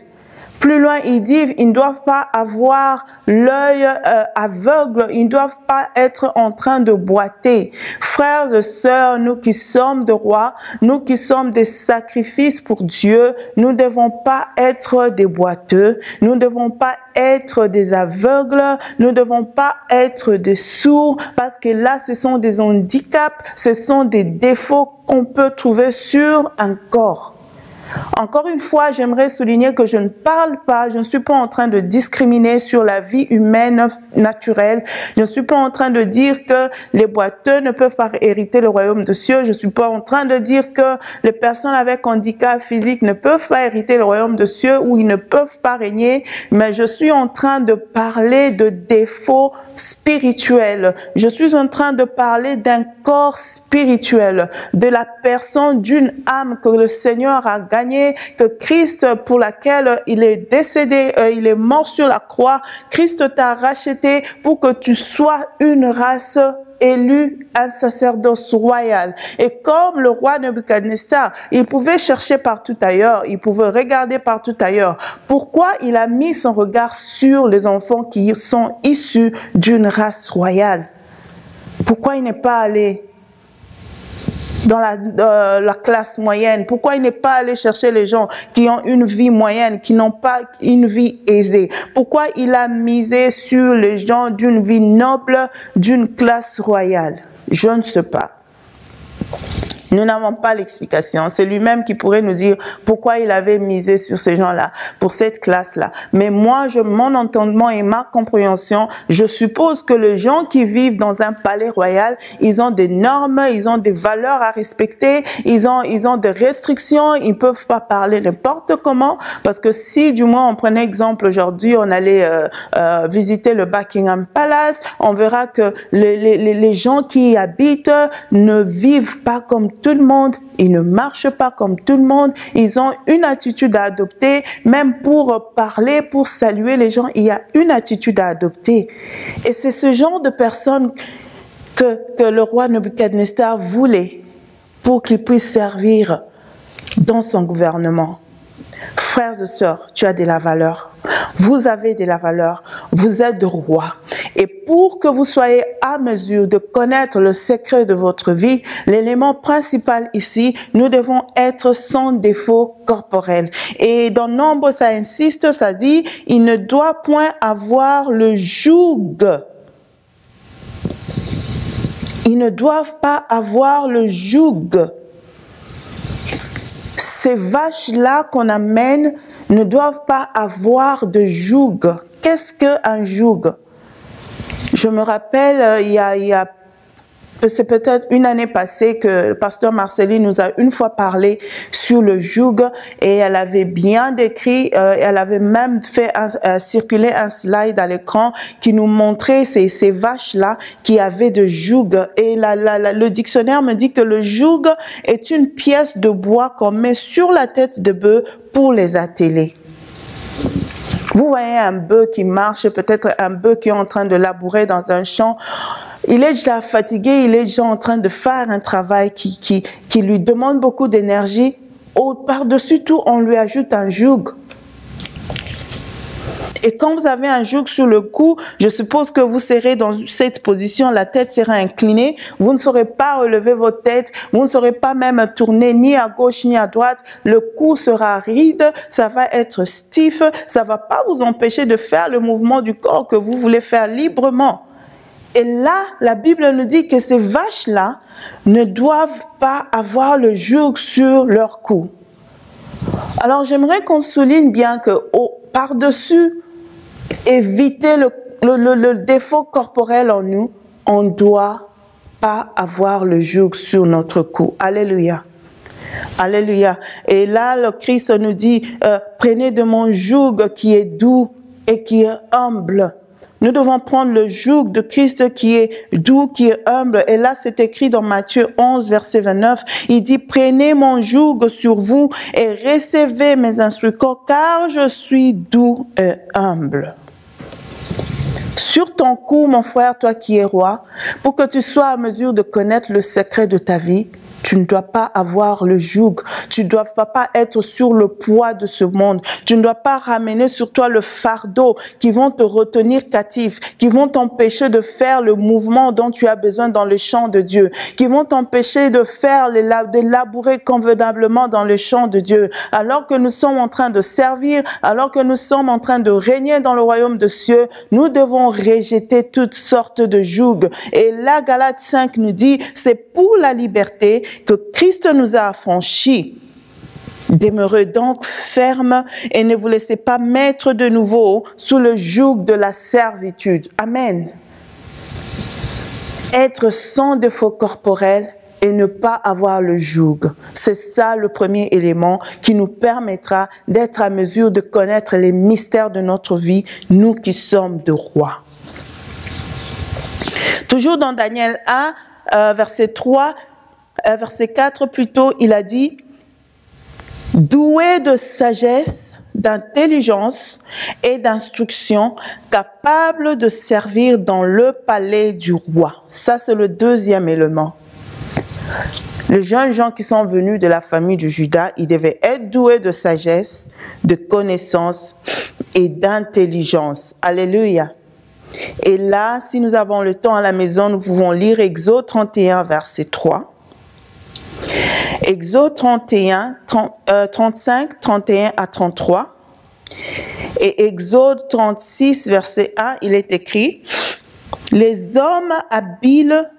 Plus loin, il dit, ils ne doivent pas avoir l'œil aveugle, ils ne doivent pas être en train de boiter. Frères et sœurs, nous qui sommes des rois, nous qui sommes des sacrifices pour Dieu, nous ne devons pas être des boiteux, nous ne devons pas être des aveugles, nous ne devons pas être des sourds, parce que là, ce sont des handicaps, ce sont des défauts qu'on peut trouver sur un corps. Encore une fois, j'aimerais souligner que je ne parle pas, je ne suis pas en train de discriminer sur la vie humaine naturelle. Je ne suis pas en train de dire que les boiteux ne peuvent pas hériter le royaume de cieux. Je ne suis pas en train de dire que les personnes avec handicap physique ne peuvent pas hériter le royaume de cieux ou ils ne peuvent pas régner. Mais je suis en train de parler de défauts spirituels. Je suis en train de parler d'un corps spirituel, de la personne, d'une âme que le Seigneur a gagnée, que Christ, pour laquelle il est décédé, il est mort sur la croix. Christ t'a racheté pour que tu sois une race élue, un sacerdoce royal. Et comme le roi Nebuchadnezzar, il pouvait chercher partout ailleurs, il pouvait regarder partout ailleurs. Pourquoi il a mis son regard sur les enfants qui sont issus d'une race royale? Pourquoi il n'est pas allé dans la classe moyenne? Pourquoi il n'est pas allé chercher les gens qui ont une vie moyenne, qui n'ont pas une vie aisée? Pourquoi il a misé sur les gens d'une vie noble, d'une classe royale? Je ne sais pas. Nous n'avons pas l'explication. C'est lui-même qui pourrait nous dire pourquoi il avait misé sur ces gens-là, pour cette classe-là. Mais moi, mon entendement et ma compréhension, je suppose que les gens qui vivent dans un palais royal, ils ont des normes, ils ont des valeurs à respecter, ils ont des restrictions, ils peuvent pas parler n'importe comment. Parce que si, du moins, on prenait exemple aujourd'hui, on allait visiter le Buckingham Palace, on verra que les gens qui y habitent ne vivent pas comme tout le monde, ils ne marchent pas comme tout le monde, ils ont une attitude à adopter, même pour parler, pour saluer les gens, il y a une attitude à adopter. Et c'est ce genre de personnes que le roi Nebuchadnezzar voulait pour qu'il puisse servir dans son gouvernement. Frères et sœurs, tu as de la valeur. Vous avez de la valeur. Vous êtes roi. Et pour que vous soyez à mesure de connaître le secret de votre vie, l'élément principal ici, nous devons être sans défaut corporel. Et dans Nombre, ça insiste, ça dit, il ne doit point avoir le joug. Ils ne doivent pas avoir le joug. Ces vaches-là qu'on amène ne doivent pas avoir de joug. Qu'est-ce qu'un joug? Je me rappelle, c'est peut-être une année passée que le pasteur Marcelli nous a une fois parlé sur le joug et elle avait bien décrit, elle avait même fait circuler un slide à l'écran qui nous montrait ces vaches-là qui avaient de joug. Et le dictionnaire me dit que le joug est une pièce de bois qu'on met sur la tête de bœuf pour les atteler. Vous voyez un bœuf qui marche, peut-être un bœuf qui est en train de labourer dans un champ. Il est déjà fatigué, il est déjà en train de faire un travail qui lui demande beaucoup d'énergie. Par-dessus tout, on lui ajoute un joug. Et quand vous avez un joug sur le cou, je suppose que vous serez dans cette position, la tête sera inclinée, vous ne saurez pas relever votre tête, vous ne saurez pas même tourner ni à gauche ni à droite, le cou sera ride, ça va être stiff, ça va pas vous empêcher de faire le mouvement du corps que vous voulez faire librement. Et là, la Bible nous dit que ces vaches-là ne doivent pas avoir le joug sur leur cou. Alors, j'aimerais qu'on souligne bien que par-dessus éviter le défaut corporel en nous, on ne doit pas avoir le joug sur notre cou. Alléluia. Alléluia. Et là, le Christ nous dit, prenez de mon joug qui est doux et qui est humble. Nous devons prendre le joug de Christ qui est doux, qui est humble. Et là, c'est écrit dans Matthieu 11, verset 29. Il dit, prenez mon joug sur vous et recevez mes instructions, car je suis doux et humble. Sur ton cou, mon frère, toi qui es roi, pour que tu sois à mesure de connaître le secret de ta vie, tu ne dois pas avoir le joug. Tu ne dois pas être sur le poids de ce monde. Tu ne dois pas ramener sur toi le fardeau qui vont te retenir captif, qui vont t'empêcher de faire le mouvement dont tu as besoin dans le champ de Dieu, qui vont t'empêcher de faire de labourer convenablement dans le champ de Dieu. Alors que nous sommes en train de servir, alors que nous sommes en train de régner dans le royaume des cieux, nous devons rejeter toutes sortes de jougs. Et là, Galates 5 nous dit, c'est pour la liberté que Christ nous a affranchis. Demeurez donc fermes et ne vous laissez pas mettre de nouveau sous le joug de la servitude. Amen. Être sans défaut corporel et ne pas avoir le joug. C'est ça le premier élément qui nous permettra d'être à mesure de connaître les mystères de notre vie, nous qui sommes de rois. Toujours dans Daniel 1, verset 4 plutôt, il a dit « Doué de sagesse, d'intelligence et d'instruction, capable de servir dans le palais du roi. » Ça, c'est le deuxième élément. Les jeunes gens qui sont venus de la famille de Juda, ils devaient être doués de sagesse, de connaissance et d'intelligence. Alléluia. Et là, si nous avons le temps à la maison, nous pouvons lire Exode 31, verset 3. Exode 31, 35, 31 à 33. Et Exode 36, verset 1, il est écrit « Les hommes habiles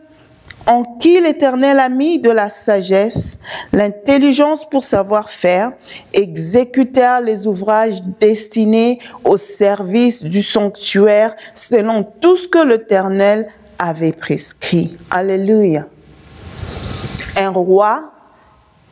en qui l'Éternel a mis de la sagesse, l'intelligence pour savoir faire, exécutèrent les ouvrages destinés au service du sanctuaire selon tout ce que l'Éternel avait prescrit. Alléluia. Un roi,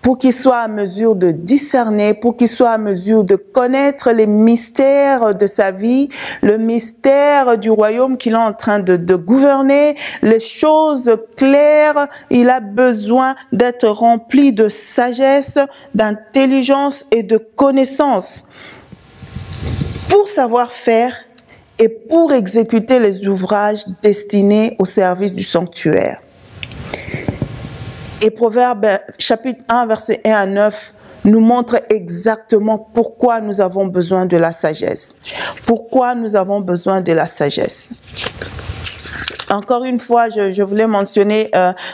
pour qu'il soit à mesure de discerner, pour qu'il soit à mesure de connaître les mystères de sa vie, le mystère du royaume qu'il est en train de gouverner, les choses claires, il a besoin d'être rempli de sagesse, d'intelligence et de connaissance pour savoir faire et pour exécuter les ouvrages destinés au service du sanctuaire. Et Proverbe chapitre 1, verset 1 à 9 nous montre exactement pourquoi nous avons besoin de la sagesse. Pourquoi nous avons besoin de la sagesse. Encore une fois, je voulais mentionner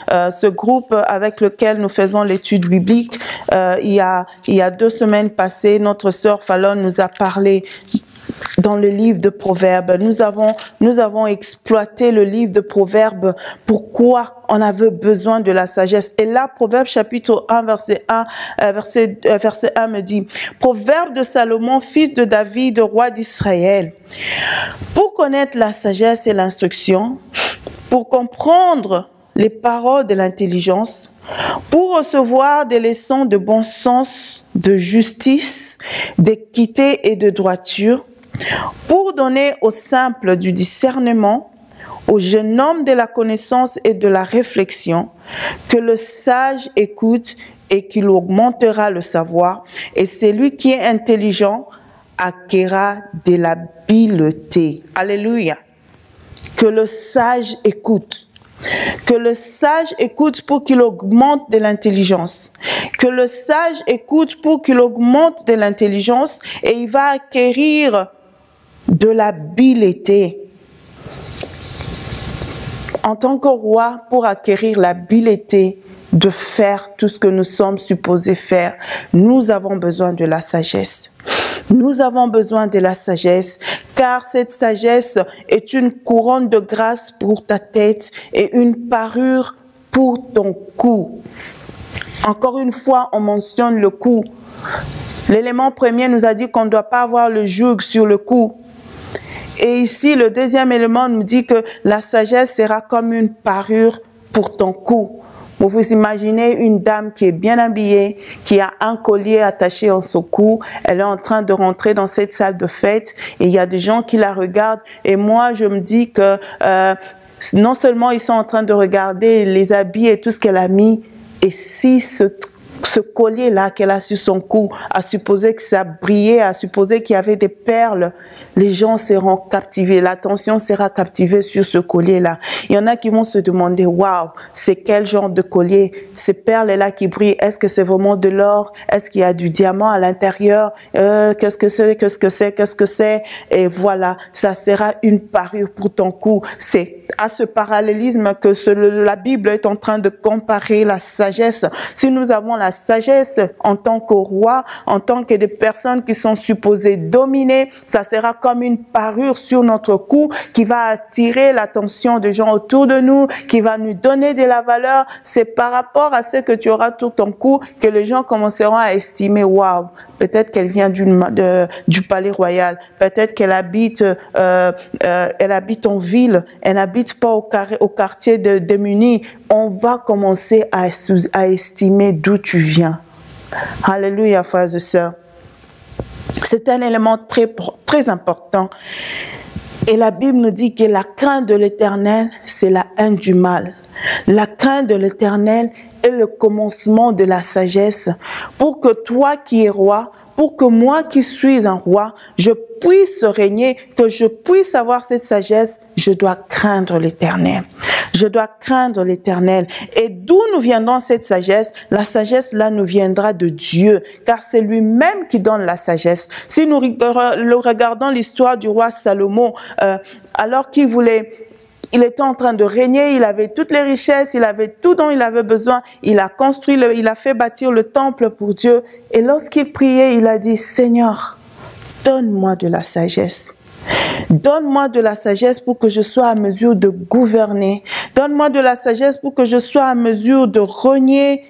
ce groupe avec lequel nous faisons l'étude biblique. Il y a 2 semaines passées, notre sœur Fallon nous a parlé dans le livre de Proverbes. Nous avons exploité le livre de Proverbes. Pourquoi on avait besoin de la sagesse? Et là, Proverbes chapitre 1, verset 1 me dit, Proverbe de Salomon, fils de David, roi d'Israël. Pour connaître la sagesse et l'instruction, pour comprendre les paroles de l'intelligence, pour recevoir des leçons de bon sens, de justice, d'équité et de droiture, pour donner aux simples du discernement, au jeune homme de la connaissance et de la réflexion, que le sage écoute et qu'il augmentera le savoir, et celui qui est intelligent acquérera de l'habileté. Alléluia. Que le sage écoute. Que le sage écoute pour qu'il augmente de l'intelligence. Que le sage écoute pour qu'il augmente de l'intelligence et il va acquérir de l'habileté. En tant que roi, pour acquérir l'habileté de faire tout ce que nous sommes supposés faire, nous avons besoin de la sagesse. Nous avons besoin de la sagesse, car cette sagesse est une couronne de grâce pour ta tête et une parure pour ton cou. Encore une fois, on mentionne le cou. L'élément premier nous a dit qu'on ne doit pas avoir le joug sur le cou. Et ici, le deuxième élément nous dit que la sagesse sera comme une parure pour ton cou. Vous vous imaginez une dame qui est bien habillée, qui a un collier attaché en son cou. Elle est en train de rentrer dans cette salle de fête et il y a des gens qui la regardent. Et moi, je me dis que non seulement ils sont en train de regarder les habits et tout ce qu'elle a mis, et si ce collier-là qu'elle a sur son cou, à supposer que ça brillait, à supposer qu'il y avait des perles, les gens seront captivés, l'attention sera captivée sur ce collier-là. Il y en a qui vont se demander, waouh, c'est quel genre de collier? Ces perles-là qui brillent, est-ce que c'est vraiment de l'or? Est-ce qu'il y a du diamant à l'intérieur? Qu'est-ce que c'est? Et voilà, ça sera une parure pour ton cou. C'est à ce parallélisme que la Bible est en train de comparer la sagesse. Si nous avons la sagesse en tant que roi, en tant que des personnes qui sont supposées dominer, ça sera comme une parure sur notre cou qui va attirer l'attention des gens autour de nous, qui va nous donner de la valeur. C'est par rapport à ce que tu auras sur ton cou que les gens commenceront à estimer, waouh, peut-être qu'elle vient du palais royal, peut-être qu'elle habite, en ville, elle n'habite pas au quartier de démunis. On va commencer à estimer d'où tu viens. Alléluia, frères et sœurs. C'est un élément très important. Et la Bible nous dit que la crainte de l'Éternel, c'est la haine du mal. La crainte de l'Éternel est le commencement de la sagesse. Pour que toi qui es roi, pour que moi qui suis un roi, je puisse régner, que je puisse avoir cette sagesse, je dois craindre l'Éternel. Je dois craindre l'Éternel. Et d'où nous viendra cette sagesse? La sagesse, là, nous viendra de Dieu, car c'est lui-même qui donne la sagesse. Si nous regardons l'histoire du roi Salomon, alors il était en train de régner, il avait toutes les richesses, il avait tout dont il avait besoin. Il a il a fait bâtir le temple pour Dieu. Et lorsqu'il priait, il a dit, Seigneur, donne-moi de la sagesse. Donne-moi de la sagesse pour que je sois à mesure de gouverner. Donne-moi de la sagesse pour que je sois à mesure de renier,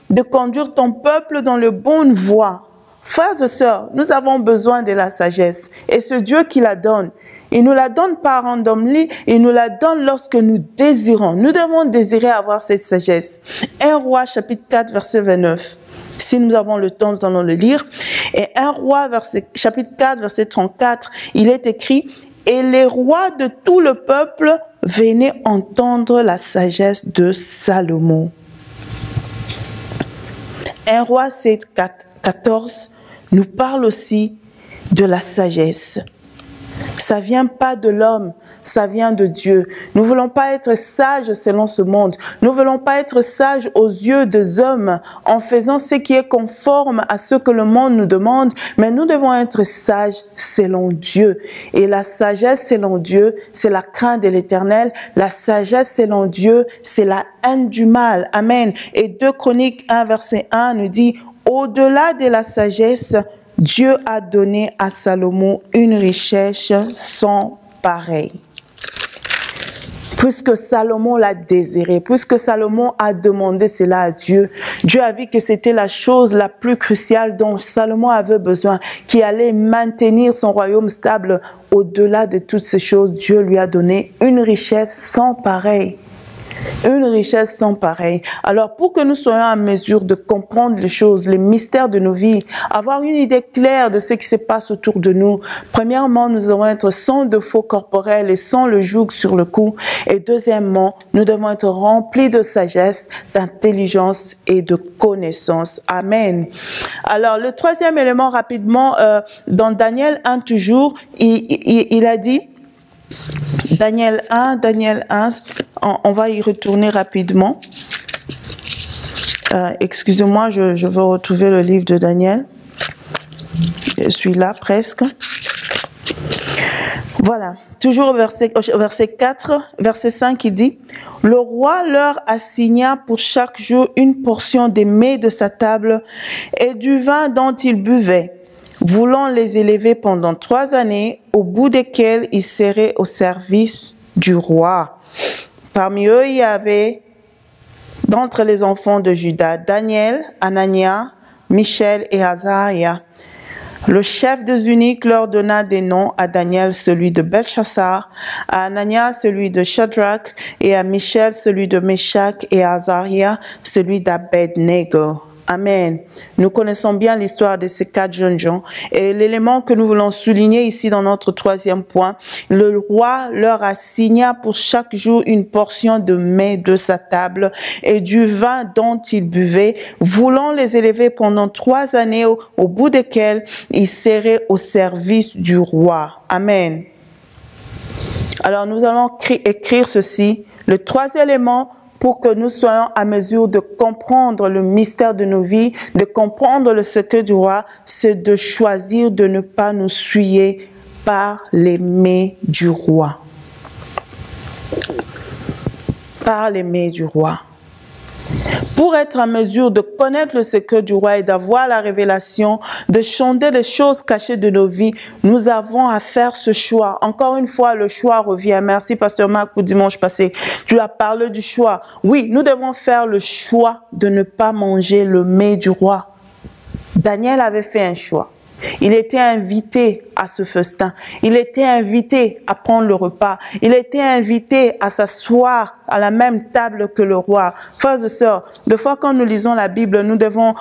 de conduire ton peuple dans le bonne voie. Frères et sœurs, nous avons besoin de la sagesse. Et c'est Dieu qui la donne. Il nous la donne par randomly, il nous la donne lorsque nous désirons. Nous devons désirer avoir cette sagesse. 1 Roi chapitre 4 verset 29. Si nous avons le temps, nous allons le lire. Et 1 Roi chapitre 4 verset 34, il est écrit « Et les rois de tout le peuple venaient entendre la sagesse de Salomon. » 1 Roi 7, 14 nous parle aussi de la sagesse. Ça vient pas de l'homme, ça vient de Dieu. Nous ne voulons pas être sages selon ce monde. Nous ne voulons pas être sages aux yeux des hommes en faisant ce qui est conforme à ce que le monde nous demande, mais nous devons être sages selon Dieu. Et la sagesse selon Dieu, c'est la crainte de l'Éternel. La sagesse selon Dieu, c'est la haine du mal. Amen. Et 2 Chroniques 1 verset 1 nous dit « Au-delà de la sagesse, Dieu a donné à Salomon une richesse sans pareil. » Puisque Salomon l'a désiré, puisque Salomon a demandé cela à Dieu, Dieu a vu que c'était la chose la plus cruciale dont Salomon avait besoin, qui allait maintenir son royaume stable. Au-delà de toutes ces choses, Dieu lui a donné une richesse sans pareil. Une richesse sans pareil. Alors, pour que nous soyons en mesure de comprendre les choses, les mystères de nos vies, avoir une idée claire de ce qui se passe autour de nous, premièrement, nous devons être sans défaut corporel et sans le joug sur le cou. Et deuxièmement, nous devons être remplis de sagesse, d'intelligence et de connaissance. Amen. Alors, le troisième élément, rapidement, dans Daniel 1 toujours, il a dit, Daniel 1, on va y retourner rapidement. Excusez-moi, je veux retrouver le livre de Daniel. Je suis là presque. Voilà, toujours au verset 4, verset 5, il dit « Le roi leur assigna pour chaque jour une portion des mets de sa table et du vin dont ils buvaient, voulant les élever pendant 3 années, au bout desquelles ils seraient au service du roi. Parmi eux, il y avait, d'entre les enfants de Juda, Daniel, Anania, Michel et Azaria. Le chef des eunuques leur donna des noms, à Daniel celui de Belchassar, à Anania celui de Shadrach, et à Michel celui de Meshach, et à Azaria celui d'Abednego. Amen. Nous connaissons bien l'histoire de ces 4 jeunes gens. Et l'élément que nous voulons souligner ici dans notre 3e point, le roi leur assigna pour chaque jour une portion de mets de sa table et du vin dont ils buvaient, voulant les élever pendant 3 années, au bout desquelles ils seraient au service du roi. Amen. Alors nous allons écrire ceci. Le 3e élément, pour que nous soyons à mesure de comprendre le mystère de nos vies, de comprendre le secret du roi, c'est de choisir de ne pas nous souiller par les mets du roi. Par les mets du roi. Pour être en mesure de connaître le secret du roi et d'avoir la révélation, de sonder les choses cachées de nos vies, nous avons à faire ce choix. Encore une fois, le choix revient. Merci, Pasteur Marc, pour dimanche passé. Tu as parlé du choix. Oui, nous devons faire le choix de ne pas manger le mets du roi. Daniel avait fait un choix. Il était invité à ce festin. Il était invité à prendre le repas. Il était invité à s'asseoir à la même table que le roi. Frères et sœurs, des fois quand nous lisons la Bible, nous devons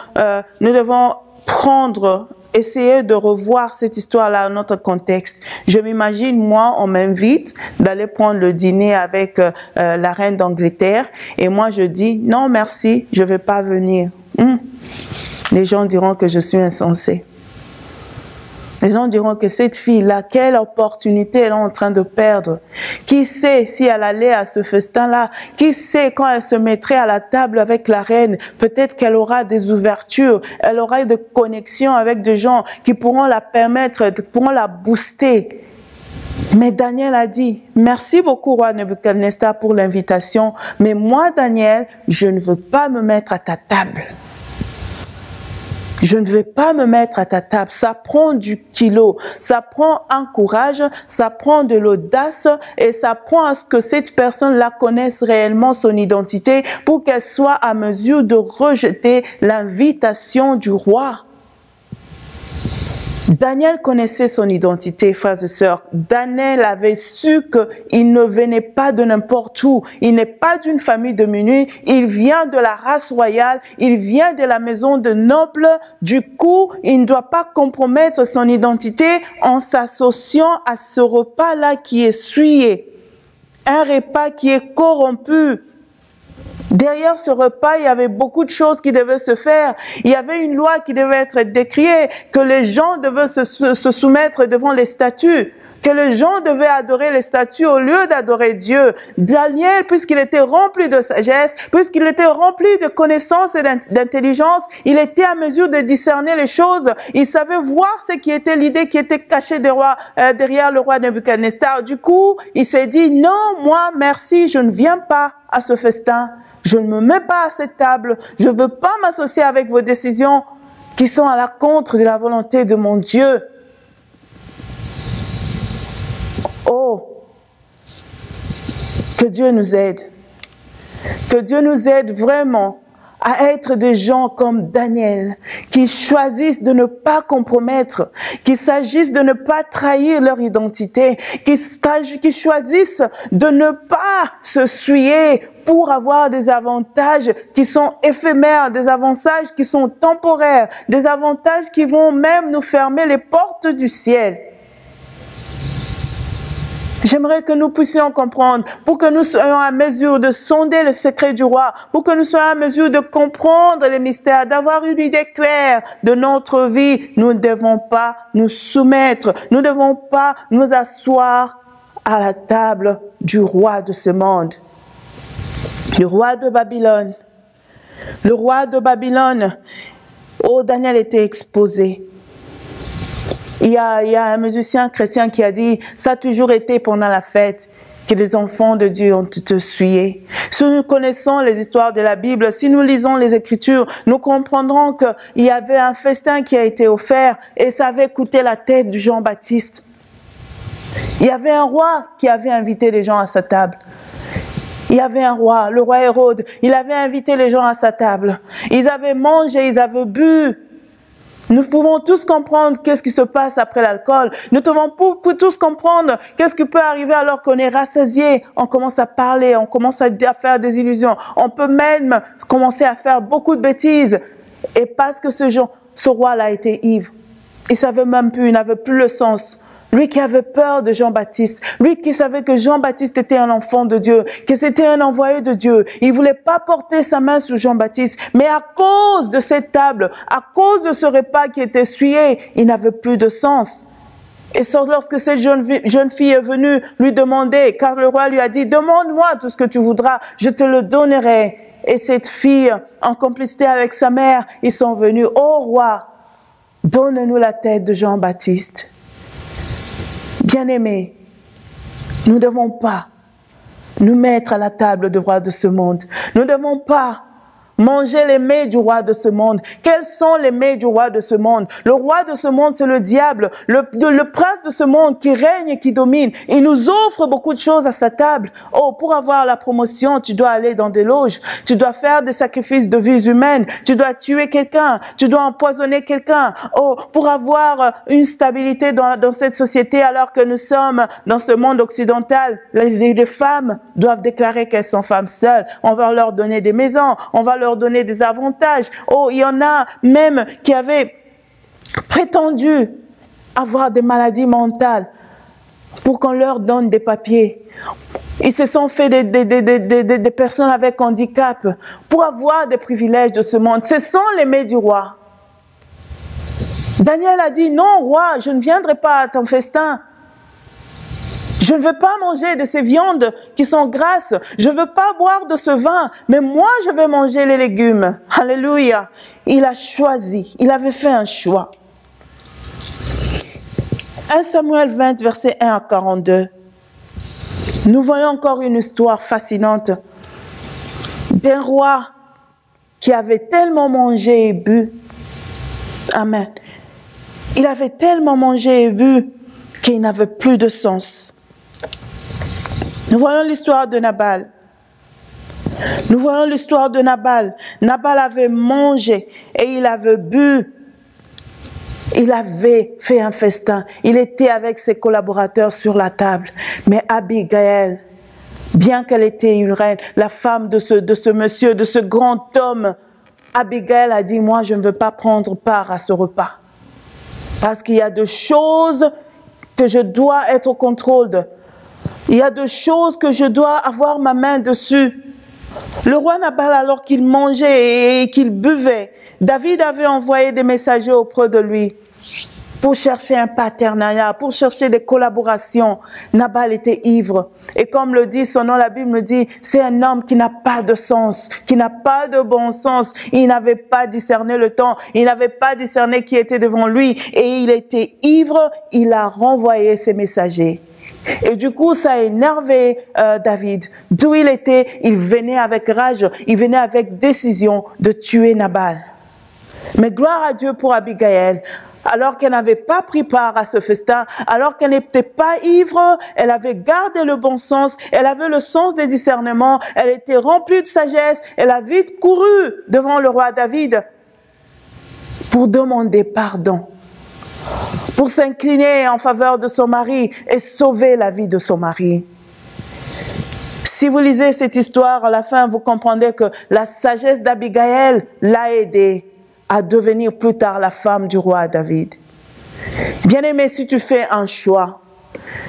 essayer de revoir cette histoire-là dans notre contexte. Je m'imagine, moi, on m'invite d'aller prendre le dîner avec la reine d'Angleterre et moi je dis non merci, je ne vais pas venir. Les gens diront que je suis insensée. Les gens diront que cette fille-là, quelle opportunité elle est en train de perdre. Qui sait si elle allait à ce festin-là? Qui sait quand elle se mettrait à la table avec la reine? Peut-être qu'elle aura des ouvertures, elle aura des connexions avec des gens qui pourront la permettre, qui pourront la booster. Mais Daniel a dit, merci beaucoup roi Nebuchadnezzar pour l'invitation, mais moi Daniel, je ne veux pas me mettre à ta table. Je ne vais pas me mettre à ta table. Ça prend du kilo, ça prend un courage, ça prend de l'audace et ça prend à ce que cette personne-là connaisse réellement son identité pour qu'elle soit à mesure de rejeter l'invitation du roi. Daniel connaissait son identité, frères et sœurs. Daniel avait su qu'il ne venait pas de n'importe où. Il n'est pas d'une famille de minuit. Il vient de la race royale. Il vient de la maison de nobles. Du coup, il ne doit pas compromettre son identité en s'associant à ce repas-là qui est souillé. Un repas qui est corrompu. Derrière ce repas, il y avait beaucoup de choses qui devaient se faire. Il y avait une loi qui devait être décriée, que les gens devaient se soumettre devant les statues, que les gens devaient adorer les statues au lieu d'adorer Dieu. Daniel, puisqu'il était rempli de sagesse, puisqu'il était rempli de connaissances et d'intelligence, il était à mesure de discerner les choses. Il savait voir ce qui était l'idée qui était cachée derrière le roi Nebuchadnezzar. Du coup, il s'est dit, non, moi, merci, je ne viens pas à ce festin. Je ne me mets pas à cette table. Je ne veux pas m'associer avec vos décisions qui sont à la contre de la volonté de mon Dieu. Oh, que Dieu nous aide. Que Dieu nous aide vraiment à être des gens comme Daniel, qui choisissent de ne pas compromettre, qui s'agissent de ne pas trahir leur identité, qui choisissent de ne pas se souiller pour avoir des avantages qui sont éphémères, des avantages qui sont temporaires, des avantages qui vont même nous fermer les portes du ciel. J'aimerais que nous puissions comprendre, pour que nous soyons à mesure de sonder le secret du roi, pour que nous soyons à mesure de comprendre les mystères, d'avoir une idée claire de notre vie. Nous ne devons pas nous soumettre, nous ne devons pas nous asseoir à la table du roi de ce monde. Le roi de Babylone. Le roi de Babylone. Oh, Daniel était exposé. Il y a un musicien chrétien qui a dit, ça a toujours été pendant la fête que les enfants de Dieu ont été souillés. Si nous connaissons les histoires de la Bible, si nous lisons les Écritures, nous comprendrons qu'il y avait un festin qui a été offert et ça avait coûté la tête de Jean-Baptiste. Il y avait un roi qui avait invité les gens à sa table. Il y avait un roi, le roi Hérode, il avait invité les gens à sa table. Ils avaient mangé, ils avaient bu. Nous pouvons tous comprendre qu'est-ce qui se passe après l'alcool. Nous pouvons tous comprendre qu'est-ce qui peut arriver alors qu'on est rassasié. On commence à parler, on commence à faire des illusions. On peut même commencer à faire beaucoup de bêtises. Et parce que ce roi-là était ivre, il savait même plus, il n'avait plus le sens. Lui qui avait peur de Jean-Baptiste, lui qui savait que Jean-Baptiste était un enfant de Dieu, que c'était un envoyé de Dieu. Il voulait pas porter sa main sur Jean-Baptiste, mais à cause de cette table, à cause de ce repas qui était souillé, il n'avait plus de sens. Et lorsque cette jeune fille est venue lui demander, car le roi lui a dit, demande-moi tout ce que tu voudras, je te le donnerai. Et cette fille, en complicité avec sa mère, ils sont venus, ô roi, donne-nous la tête de Jean-Baptiste. Bien-aimés, nous ne devons pas nous mettre à la table du roi de ce monde. Nous ne devons pas manger les mets du roi de ce monde. Quels sont les mets du roi de ce monde? Le roi de ce monde, c'est le diable, le prince de ce monde qui règne et qui domine. Il nous offre beaucoup de choses à sa table. Oh, pour avoir la promotion, tu dois aller dans des loges. Tu dois faire des sacrifices de vies humaines. Tu dois tuer quelqu'un. Tu dois empoisonner quelqu'un. Oh, pour avoir une stabilité dans cette société alors que nous sommes dans ce monde occidental, les femmes doivent déclarer qu'elles sont femmes seules. On va leur donner des maisons. On va leur donner des avantages. Oh, il y en a même qui avaient prétendu avoir des maladies mentales pour qu'on leur donne des papiers. Ils se sont fait des personnes avec handicap pour avoir des privilèges de ce monde. Ce sont les mets du roi. Daniel a dit, non, roi, je ne viendrai pas à ton festin. Je ne veux pas manger de ces viandes qui sont grasses. Je ne veux pas boire de ce vin. Mais moi, je vais manger les légumes. Alléluia. Il a choisi. Il avait fait un choix. 1 Samuel 20, versets 1 à 42. Nous voyons encore une histoire fascinante d'un roi qui avait tellement mangé et bu Amen. Il avait tellement mangé et bu qu'il n'avait plus de sens. Nous voyons l'histoire de Nabal. Nous voyons l'histoire de Nabal. Nabal avait mangé et il avait bu. Il avait fait un festin. Il était avec ses collaborateurs sur la table. Mais Abigail, bien qu'elle était une reine, la femme de ce monsieur, de ce grand homme, Abigail a dit, moi je ne veux pas prendre part à ce repas. Parce qu'il y a des choses que je dois être au contrôle de. Il y a des choses que je dois avoir ma main dessus. Le roi Nabal, alors qu'il mangeait et qu'il buvait, David avait envoyé des messagers auprès de lui pour chercher un partenariat, pour chercher des collaborations. Nabal était ivre. Et comme le dit son nom, la Bible me dit, c'est un homme qui n'a pas de sens, qui n'a pas de bon sens. Il n'avait pas discerné le temps, il n'avait pas discerné qui était devant lui. Et il était ivre, il a renvoyé ses messagers. Et du coup, ça a énervé David. D'où il était, il venait avec rage, il venait avec décision de tuer Nabal. Mais gloire à Dieu pour Abigail. Alors qu'elle n'avait pas pris part à ce festin, alors qu'elle n'était pas ivre, elle avait gardé le bon sens, elle avait le sens des discernements, elle était remplie de sagesse, elle a vite couru devant le roi David pour demander pardon, pour s'incliner en faveur de son mari et sauver la vie de son mari. Si vous lisez cette histoire, à la fin, vous comprendrez que la sagesse d'Abigail l'a aidée à devenir plus tard la femme du roi David. Bien-aimé, si tu fais un choix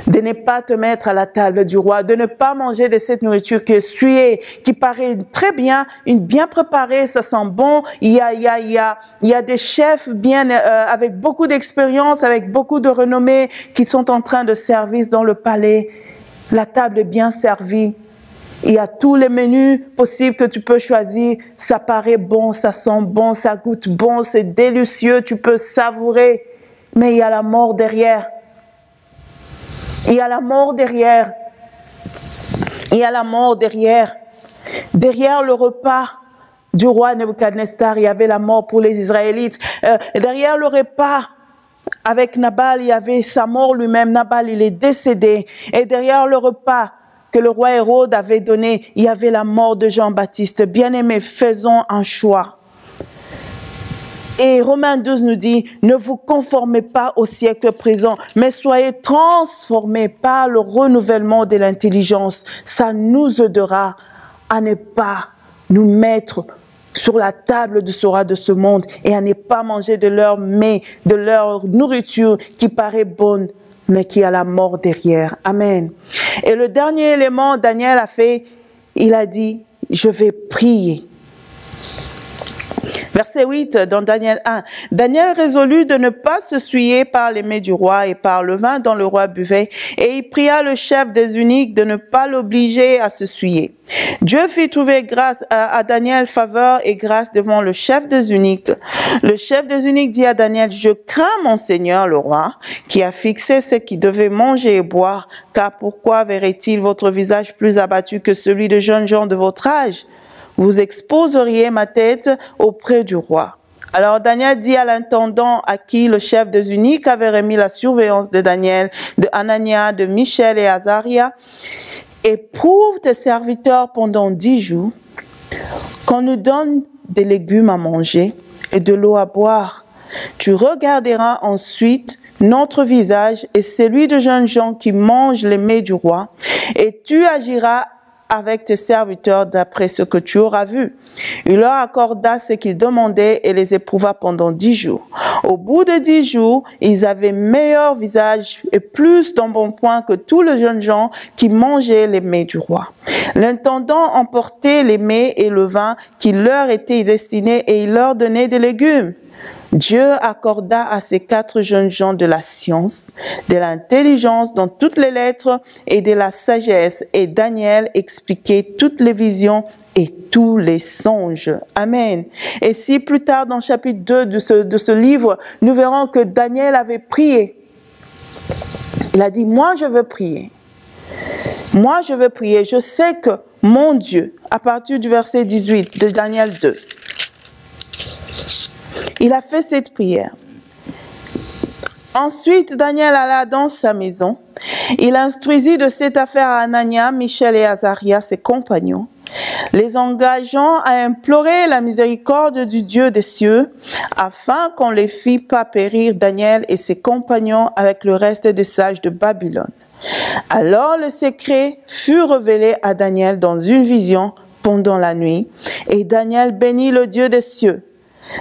de ne pas te mettre à la table du roi, de ne pas manger de cette nourriture qui est suée, qui paraît très bien, bien préparée, ça sent bon, il y a des chefs bien avec beaucoup d'expérience, avec beaucoup de renommée qui sont en train de servir dans le palais. La table est bien servie. Il y a tous les menus possibles que tu peux choisir. Ça paraît bon, ça sent bon, ça goûte bon, c'est délicieux, tu peux savourer. Mais il y a la mort derrière. Il y a la mort derrière. Il y a la mort derrière. Derrière le repas du roi Nebuchadnezzar, il y avait la mort pour les Israélites. Derrière le repas avec Nabal, il y avait sa mort lui-même. Nabal, il est décédé. Et derrière le repas que le roi Hérode avait donné, il y avait la mort de Jean-Baptiste. Bien-aimés, faisons un choix. Et Romains 12 nous dit, ne vous conformez pas au siècle présent, mais soyez transformés par le renouvellement de l'intelligence. Ça nous aidera à ne pas nous mettre sur la table du roi de ce monde et à ne pas manger de leur mets, de leur nourriture qui paraît bonne, mais qui a la mort derrière. Amen. Et le dernier élément, Daniel a fait, il a dit, je vais prier. Verset 8 dans Daniel 1. Daniel résolut de ne pas se souiller par les mets du roi et par le vin dont le roi buvait, et il pria le chef des eunuques de ne pas l'obliger à se souiller. Dieu fit trouver grâce à Daniel faveur et grâce devant le chef des eunuques. Le chef des eunuques dit à Daniel, je crains mon seigneur le roi, qui a fixé ce qui devait manger et boire, car pourquoi verrait-il votre visage plus abattu que celui de jeunes gens de votre âge? Vous exposeriez ma tête auprès du roi. Alors Daniel dit à l'intendant à qui le chef des eunuques avait remis la surveillance de Daniel, de Anania, de Michel et Azaria, éprouve tes serviteurs pendant 10 jours, qu'on nous donne des légumes à manger et de l'eau à boire. Tu regarderas ensuite notre visage et celui de jeunes gens qui mangent les mets du roi, et tu agiras avec tes serviteurs d'après ce que tu auras vu. Il leur accorda ce qu'ils demandaient et les éprouva pendant 10 jours. Au bout de 10 jours, ils avaient meilleur visage et plus d'embonpoint que tous les jeunes gens qui mangeaient les mets du roi. L'intendant emportait les mets et le vin qui leur étaient destinés et il leur donnait des légumes. Dieu accorda à ces 4 jeunes gens de la science, de l'intelligence dans toutes les lettres et de la sagesse. Et Daniel expliquait toutes les visions et tous les songes. Amen. Et si plus tard dans le chapitre 2 de ce livre, nous verrons que Daniel avait prié. Il a dit, moi je veux prier. Moi je veux prier. Je sais que mon Dieu, à partir du verset 18 de Daniel 2, Il a fait cette prière. Ensuite, Daniel alla dans sa maison. Il instruisit de cette affaire à Anania, Michel et Azaria, ses compagnons, les engageant à implorer la miséricorde du Dieu des cieux, afin qu'on ne les fît pas périr Daniel et ses compagnons avec le reste des sages de Babylone. Alors le secret fut révélé à Daniel dans une vision pendant la nuit, et Daniel bénit le Dieu des cieux.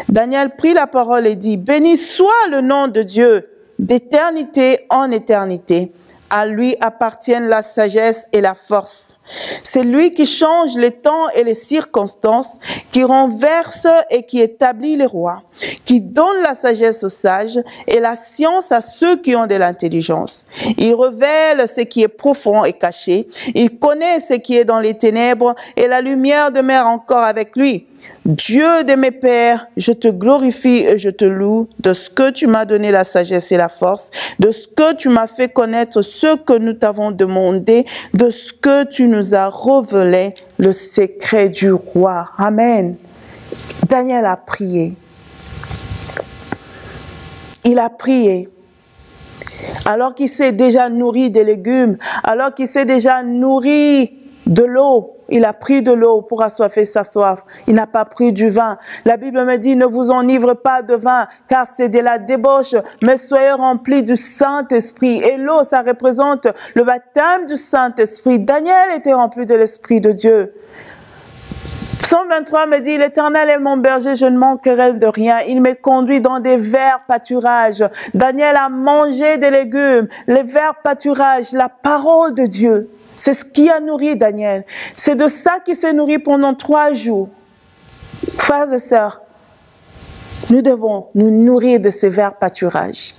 Daniel prit la parole et dit, « Béni soit le nom de Dieu, d'éternité en éternité. À lui appartiennent la sagesse et la force. C'est lui qui change les temps et les circonstances, qui renverse et qui établit les rois, qui donne la sagesse aux sages et la science à ceux qui ont de l'intelligence. Il révèle ce qui est profond et caché. Il connaît ce qui est dans les ténèbres et la lumière demeure encore avec lui. Dieu de mes pères, je te glorifie et je te loue de ce que tu m'as donné la sagesse et la force, de ce que tu m'as fait connaître ce que nous t'avons demandé, de ce que tu nous as révélé, le secret du roi. » Amen. Daniel a prié. Il a prié. Alors qu'il s'est déjà nourri des légumes, alors qu'il s'est déjà nourri de l'eau, il a pris de l'eau pour assoiffer sa soif. Il n'a pas pris du vin. La Bible me dit, ne vous enivre pas de vin, car c'est de la débauche, mais soyez remplis du Saint-Esprit. Et l'eau, ça représente le baptême du Saint-Esprit. Daniel était rempli de l'Esprit de Dieu. Psaume 23 me dit, l'Éternel est mon berger, je ne manquerai de rien. Il me conduit dans des verts pâturages. Daniel a mangé des légumes, les verts pâturages, la parole de Dieu. C'est ce qui a nourri Daniel. C'est de ça qu'il s'est nourri pendant 3 jours. Frères et sœurs, nous devons nous nourrir de ces verts pâturages.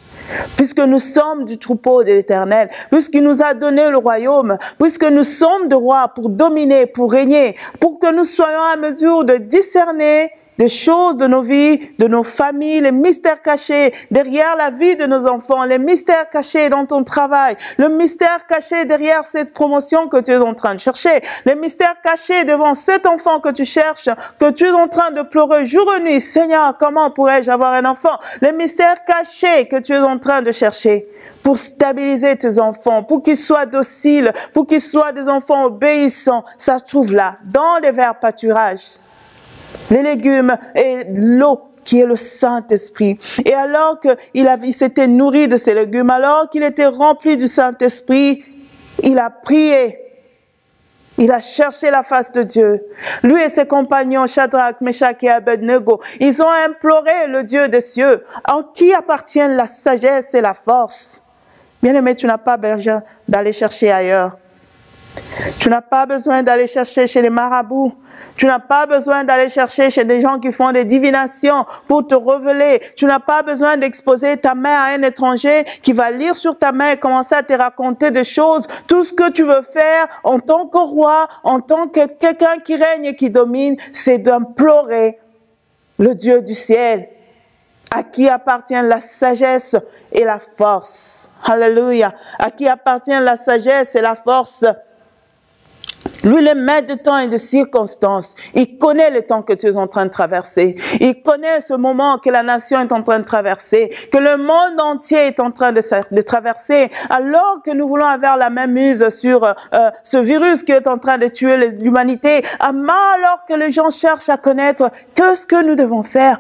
Puisque nous sommes du troupeau de l'Éternel, puisqu'il nous a donné le royaume, puisque nous sommes de rois pour dominer, pour régner, pour que nous soyons à mesure de discerner des choses de nos vies, de nos familles, les mystères cachés derrière la vie de nos enfants, les mystères cachés dans ton travail, le mystère caché derrière cette promotion que tu es en train de chercher, les mystères cachés devant cet enfant que tu cherches, que tu es en train de pleurer jour et nuit. Seigneur, comment pourrais-je avoir un enfant? Les mystères cachés que tu es en train de chercher pour stabiliser tes enfants, pour qu'ils soient dociles, pour qu'ils soient des enfants obéissants, ça se trouve là, dans les verts pâturages. Les légumes et l'eau qui est le Saint-Esprit. Et alors qu'il s'était nourri de ces légumes, alors qu'il était rempli du Saint-Esprit, il a prié. Il a cherché la face de Dieu. Lui et ses compagnons, Shadrach, Meshach et Abednego, ils ont imploré le Dieu des cieux, en qui appartiennent la sagesse et la force. Bien-aimé, tu n'as pas besoin d'aller chercher ailleurs. Tu n'as pas besoin d'aller chercher chez les marabouts. Tu n'as pas besoin d'aller chercher chez des gens qui font des divinations pour te révéler. Tu n'as pas besoin d'exposer ta main à un étranger qui va lire sur ta main et commencer à te raconter des choses. Tout ce que tu veux faire en tant que roi, en tant que quelqu'un qui règne et qui domine, c'est d'implorer le Dieu du ciel, à qui appartient la sagesse et la force. Alléluia. À qui appartient la sagesse et la force. Lui, le maître de temps et de circonstances, il connaît le temps que tu es en train de traverser. Il connaît ce moment que la nation est en train de traverser, que le monde entier est en train de traverser. Alors que nous voulons avoir la même mise sur ce virus qui est en train de tuer l'humanité, alors que les gens cherchent à connaître qu'est-ce que nous devons faire,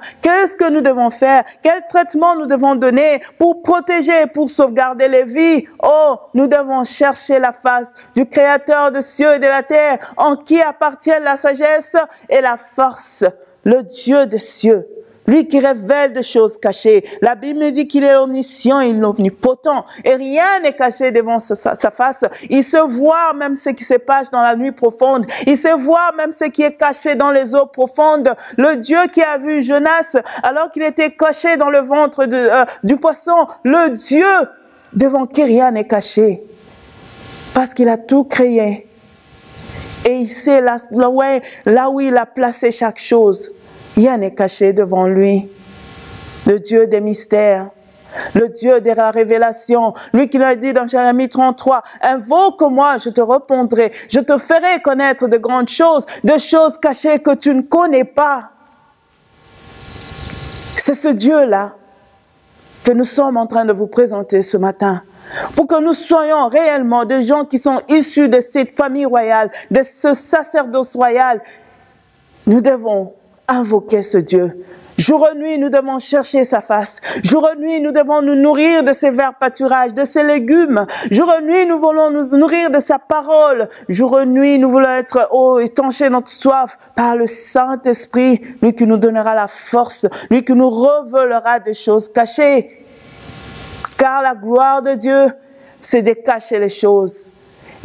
quel traitement nous devons donner pour protéger, pour sauvegarder les vies. Oh, nous devons chercher la face du Créateur des cieux et de la terre, en qui appartient la sagesse et la force, le Dieu des cieux, lui qui révèle des choses cachées. La Bible nous dit qu'il est omniscient et omnipotent, et rien n'est caché devant sa face. Il se voit même ce qui se passe dans la nuit profonde, il se voit même ce qui est caché dans les eaux profondes. Le Dieu qui a vu Jonas alors qu'il était caché dans le ventre du poisson, le Dieu devant qui rien n'est caché, parce qu'il a tout créé. Et il sait là où il a placé chaque chose. Rien n'est caché devant lui. Le Dieu des mystères, le Dieu de la révélation. Lui qui l'a dit dans Jérémie 33, « Invoque-moi, je te répondrai. Je te ferai connaître de grandes choses, de choses cachées que tu ne connais pas. » C'est ce Dieu-là que nous sommes en train de vous présenter ce matin. Pour que nous soyons réellement des gens qui sont issus de cette famille royale, de ce sacerdoce royal. Nous devons invoquer ce Dieu. Jour et nuit, nous devons chercher sa face. Jour et nuit, nous devons nous nourrir de ses verts pâturages, de ses légumes. Jour et nuit, nous voulons nous nourrir de sa parole. Jour et nuit, nous voulons être, étancher notre soif par le Saint-Esprit, lui qui nous donnera la force, lui qui nous révélera des choses cachées. Car la gloire de Dieu, c'est de cacher les choses.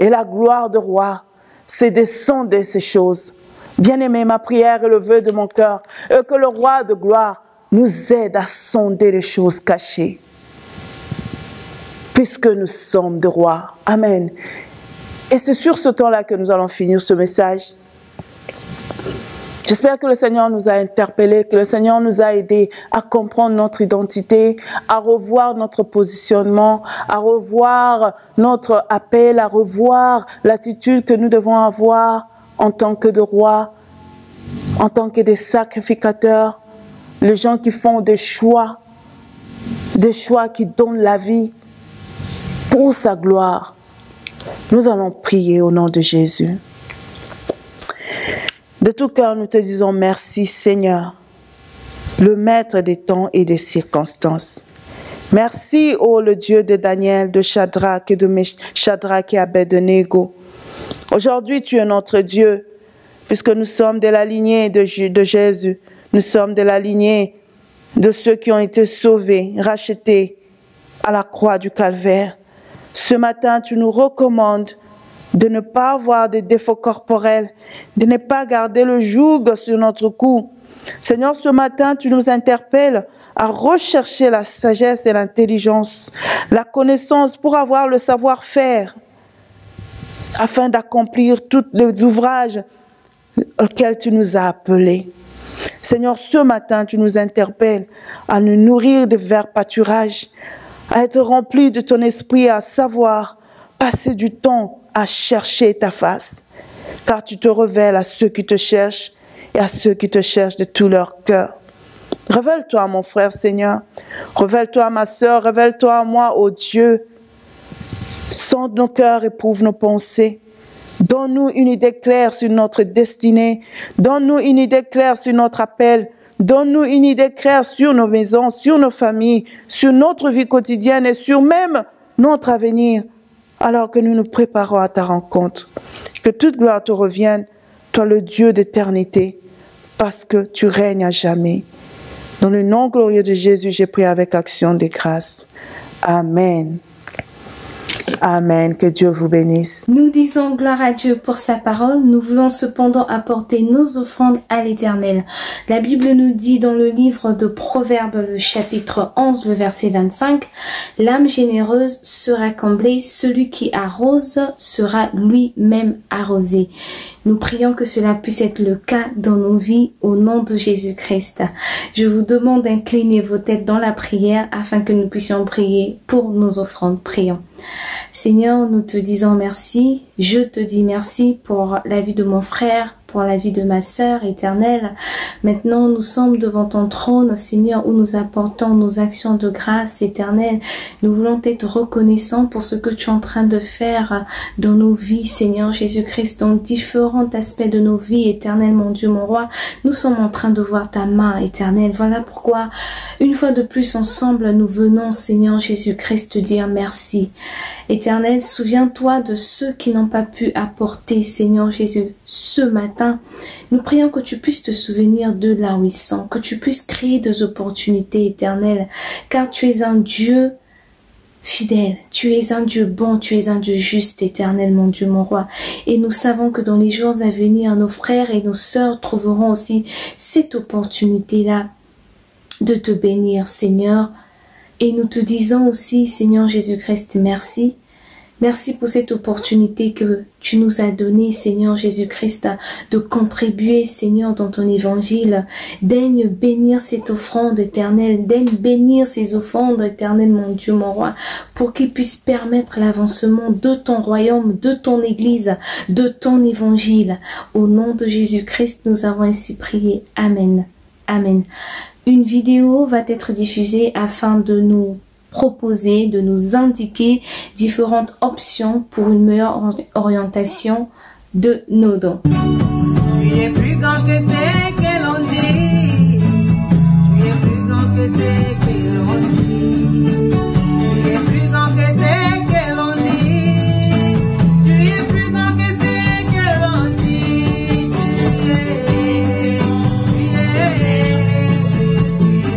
Et la gloire du roi, c'est de sonder ces choses. Bien-aimé, ma prière et le vœu de mon cœur est que le roi de gloire nous aide à sonder les choses cachées. Puisque nous sommes des rois. Amen. Et c'est sur ce temps-là que nous allons finir ce message. J'espère que le Seigneur nous a interpellés, que le Seigneur nous a aidés à comprendre notre identité, à revoir notre positionnement, à revoir notre appel, à revoir l'attitude que nous devons avoir en tant que de rois, en tant que des sacrificateurs, les gens qui font des choix qui donnent la vie pour sa gloire. Nous allons prier au nom de Jésus. De tout cœur, nous te disons merci Seigneur, le maître des temps et des circonstances. Merci, le Dieu de Daniel, de Shadrach et Abednego. Aujourd'hui, tu es notre Dieu, puisque nous sommes de la lignée de Jésus. Nous sommes de la lignée de ceux qui ont été sauvés, rachetés à la croix du Calvaire. Ce matin, tu nous recommandes de ne pas avoir de défauts corporels, de ne pas garder le joug sur notre cou. Seigneur, ce matin, tu nous interpelles à rechercher la sagesse et l'intelligence, la connaissance pour avoir le savoir-faire, afin d'accomplir tous les ouvrages auxquels tu nous as appelés. Seigneur, ce matin, tu nous interpelles à nous nourrir de verts pâturages, à être remplis de ton esprit, à savoir passer du temps à chercher ta face, car tu te révèles à ceux qui te cherchent et à ceux qui te cherchent de tout leur cœur. Révèle-toi, mon frère Seigneur, révèle-toi, ma sœur, révèle-toi à moi, ô Dieu. Sonde nos cœurs, éprouve nos pensées. Donne-nous une idée claire sur notre destinée. Donne-nous une idée claire sur notre appel. Donne-nous une idée claire sur nos maisons, sur nos familles, sur notre vie quotidienne et sur même notre avenir, alors que nous nous préparons à ta rencontre. Que toute gloire te revienne, toi le Dieu d'éternité, parce que tu règnes à jamais. Dans le nom glorieux de Jésus, j'ai prié avec action de grâce. Amen. Amen. Que Dieu vous bénisse. Nous disons gloire à Dieu pour sa parole. Nous voulons cependant apporter nos offrandes à l'Éternel. La Bible nous dit dans le livre de Proverbes, le chapitre 11, le verset 25, « L'âme généreuse sera comblée, celui qui arrose sera lui-même arrosé. » Nous prions que cela puisse être le cas dans nos vies au nom de Jésus-Christ. Je vous demande d'incliner vos têtes dans la prière afin que nous puissions prier pour nos offrandes. Prions. Seigneur, nous te disons merci. Je te dis merci pour la vie de mon frère, pour la vie de ma sœur éternelle. Maintenant, nous sommes devant ton trône, Seigneur, où nous apportons nos actions de grâce éternelle. Nous voulons être reconnaissants pour ce que tu es en train de faire dans nos vies, Seigneur Jésus-Christ, dans différents aspects de nos vies éternelles, mon Dieu, mon roi. Nous sommes en train de voir ta main éternelle. Voilà pourquoi, une fois de plus ensemble, nous venons, Seigneur Jésus-Christ, te dire merci. Éternel, souviens-toi de ceux qui n'ont pas pu apporter, Seigneur Jésus, ce matin. Nous prions que tu puisses te souvenir de là où ils sont, que tu puisses créer des opportunités éternelles, car tu es un Dieu fidèle, tu es un Dieu bon, tu es un Dieu juste, éternel, mon Dieu, mon roi. Et nous savons que dans les jours à venir, nos frères et nos sœurs trouveront aussi cette opportunité-là de te bénir, Seigneur. Et nous te disons aussi, Seigneur Jésus-Christ, merci. Merci pour cette opportunité que tu nous as donnée, Seigneur Jésus-Christ, de contribuer, Seigneur, dans ton évangile. Daigne bénir cette offrande éternelle, daigne bénir ces offrandes éternelles, mon Dieu, mon roi, pour qu'ils puissent permettre l'avancement de ton royaume, de ton église, de ton évangile. Au nom de Jésus-Christ, nous avons ainsi prié. Amen. Amen. une vidéo va être diffusée afin de nous proposer, de nous indiquer différentes options pour une meilleure orientation de nos dons. Tu es plus grand que ce que l'on dit. Tu es plus grand que ce que l'on dit. Tu es plus grand que ce que l'on dit. Tu es plus grand que ce que l'on dit. Tu es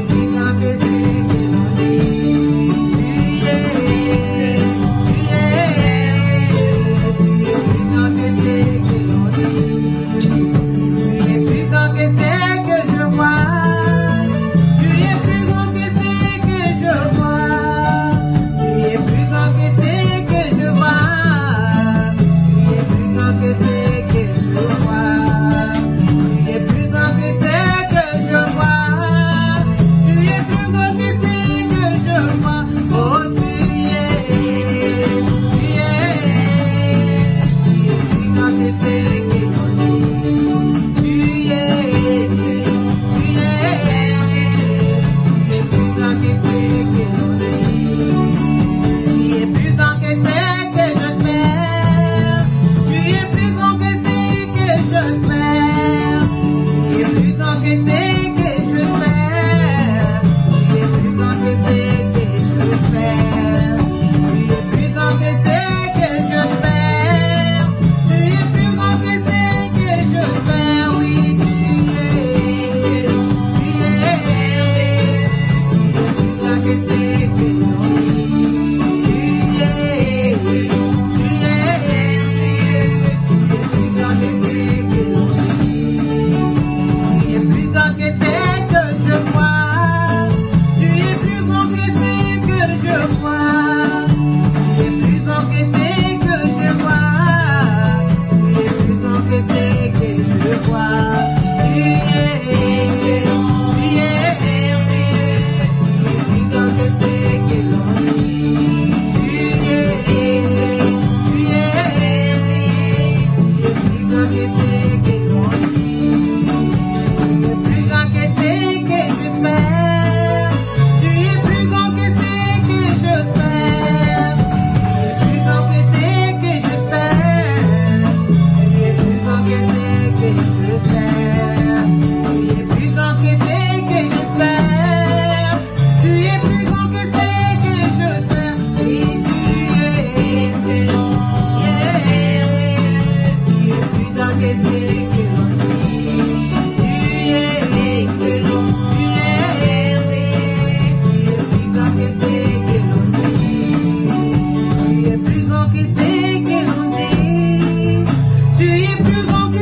plus grand que ce que l'on dit. Tu es plus grand que ce que l'on dit. Tu es plus grand que ce que je vois. Tu es plus grand que ce que je vois. Tu es plus grand que ce que je vois. Tu es plus grand que ce que je vois. Tu es plus grand que ce que je vois. Tu es plus grand que ce que je vois. Oh, tu es plus grand que ce que l'on dit. Tu es plus grand que ce que l'on dit. Tu es plus grand que ce que j'espère. Tu es plus grand que ce que j'espère. Tu es plus grand que ce que j'espère. Tu es plus grand que ce que j'espère. Tu es plus grand que ce que j'espère. Tu es plus grand que ce que j'espère. Oui, tu es plus grand que ce que l'on dit. Tu es plus grand que ce que l'on dit. Tu es plus grand que ce que je vois. Tu es plus grand que ce que je vois. Tu es plus grand que ce que je vois. Tu es plus grand que ce que je vois. Tu es plus grand que ce que l'on dit. Tu es plus grand que ce que l'on dit. Tu es plus grand que ce que j'espère. Tu es plus grand que ce que j'espère. Tu es plus grand que ce que j'espère. Tu es plus grand que ce que j'espère. Tu es plus grand que ce que j'espère. Tu es plus grand que ce que j'espère. Oui, tu es plus grand que ce que l'on dit. Tu es excellent. Tu es plus grand que ce que l'on dit. Tu es plus grand que ce que l'on dit. Tu es plus grand que ce que l'on dit. Tu es plus grand que ce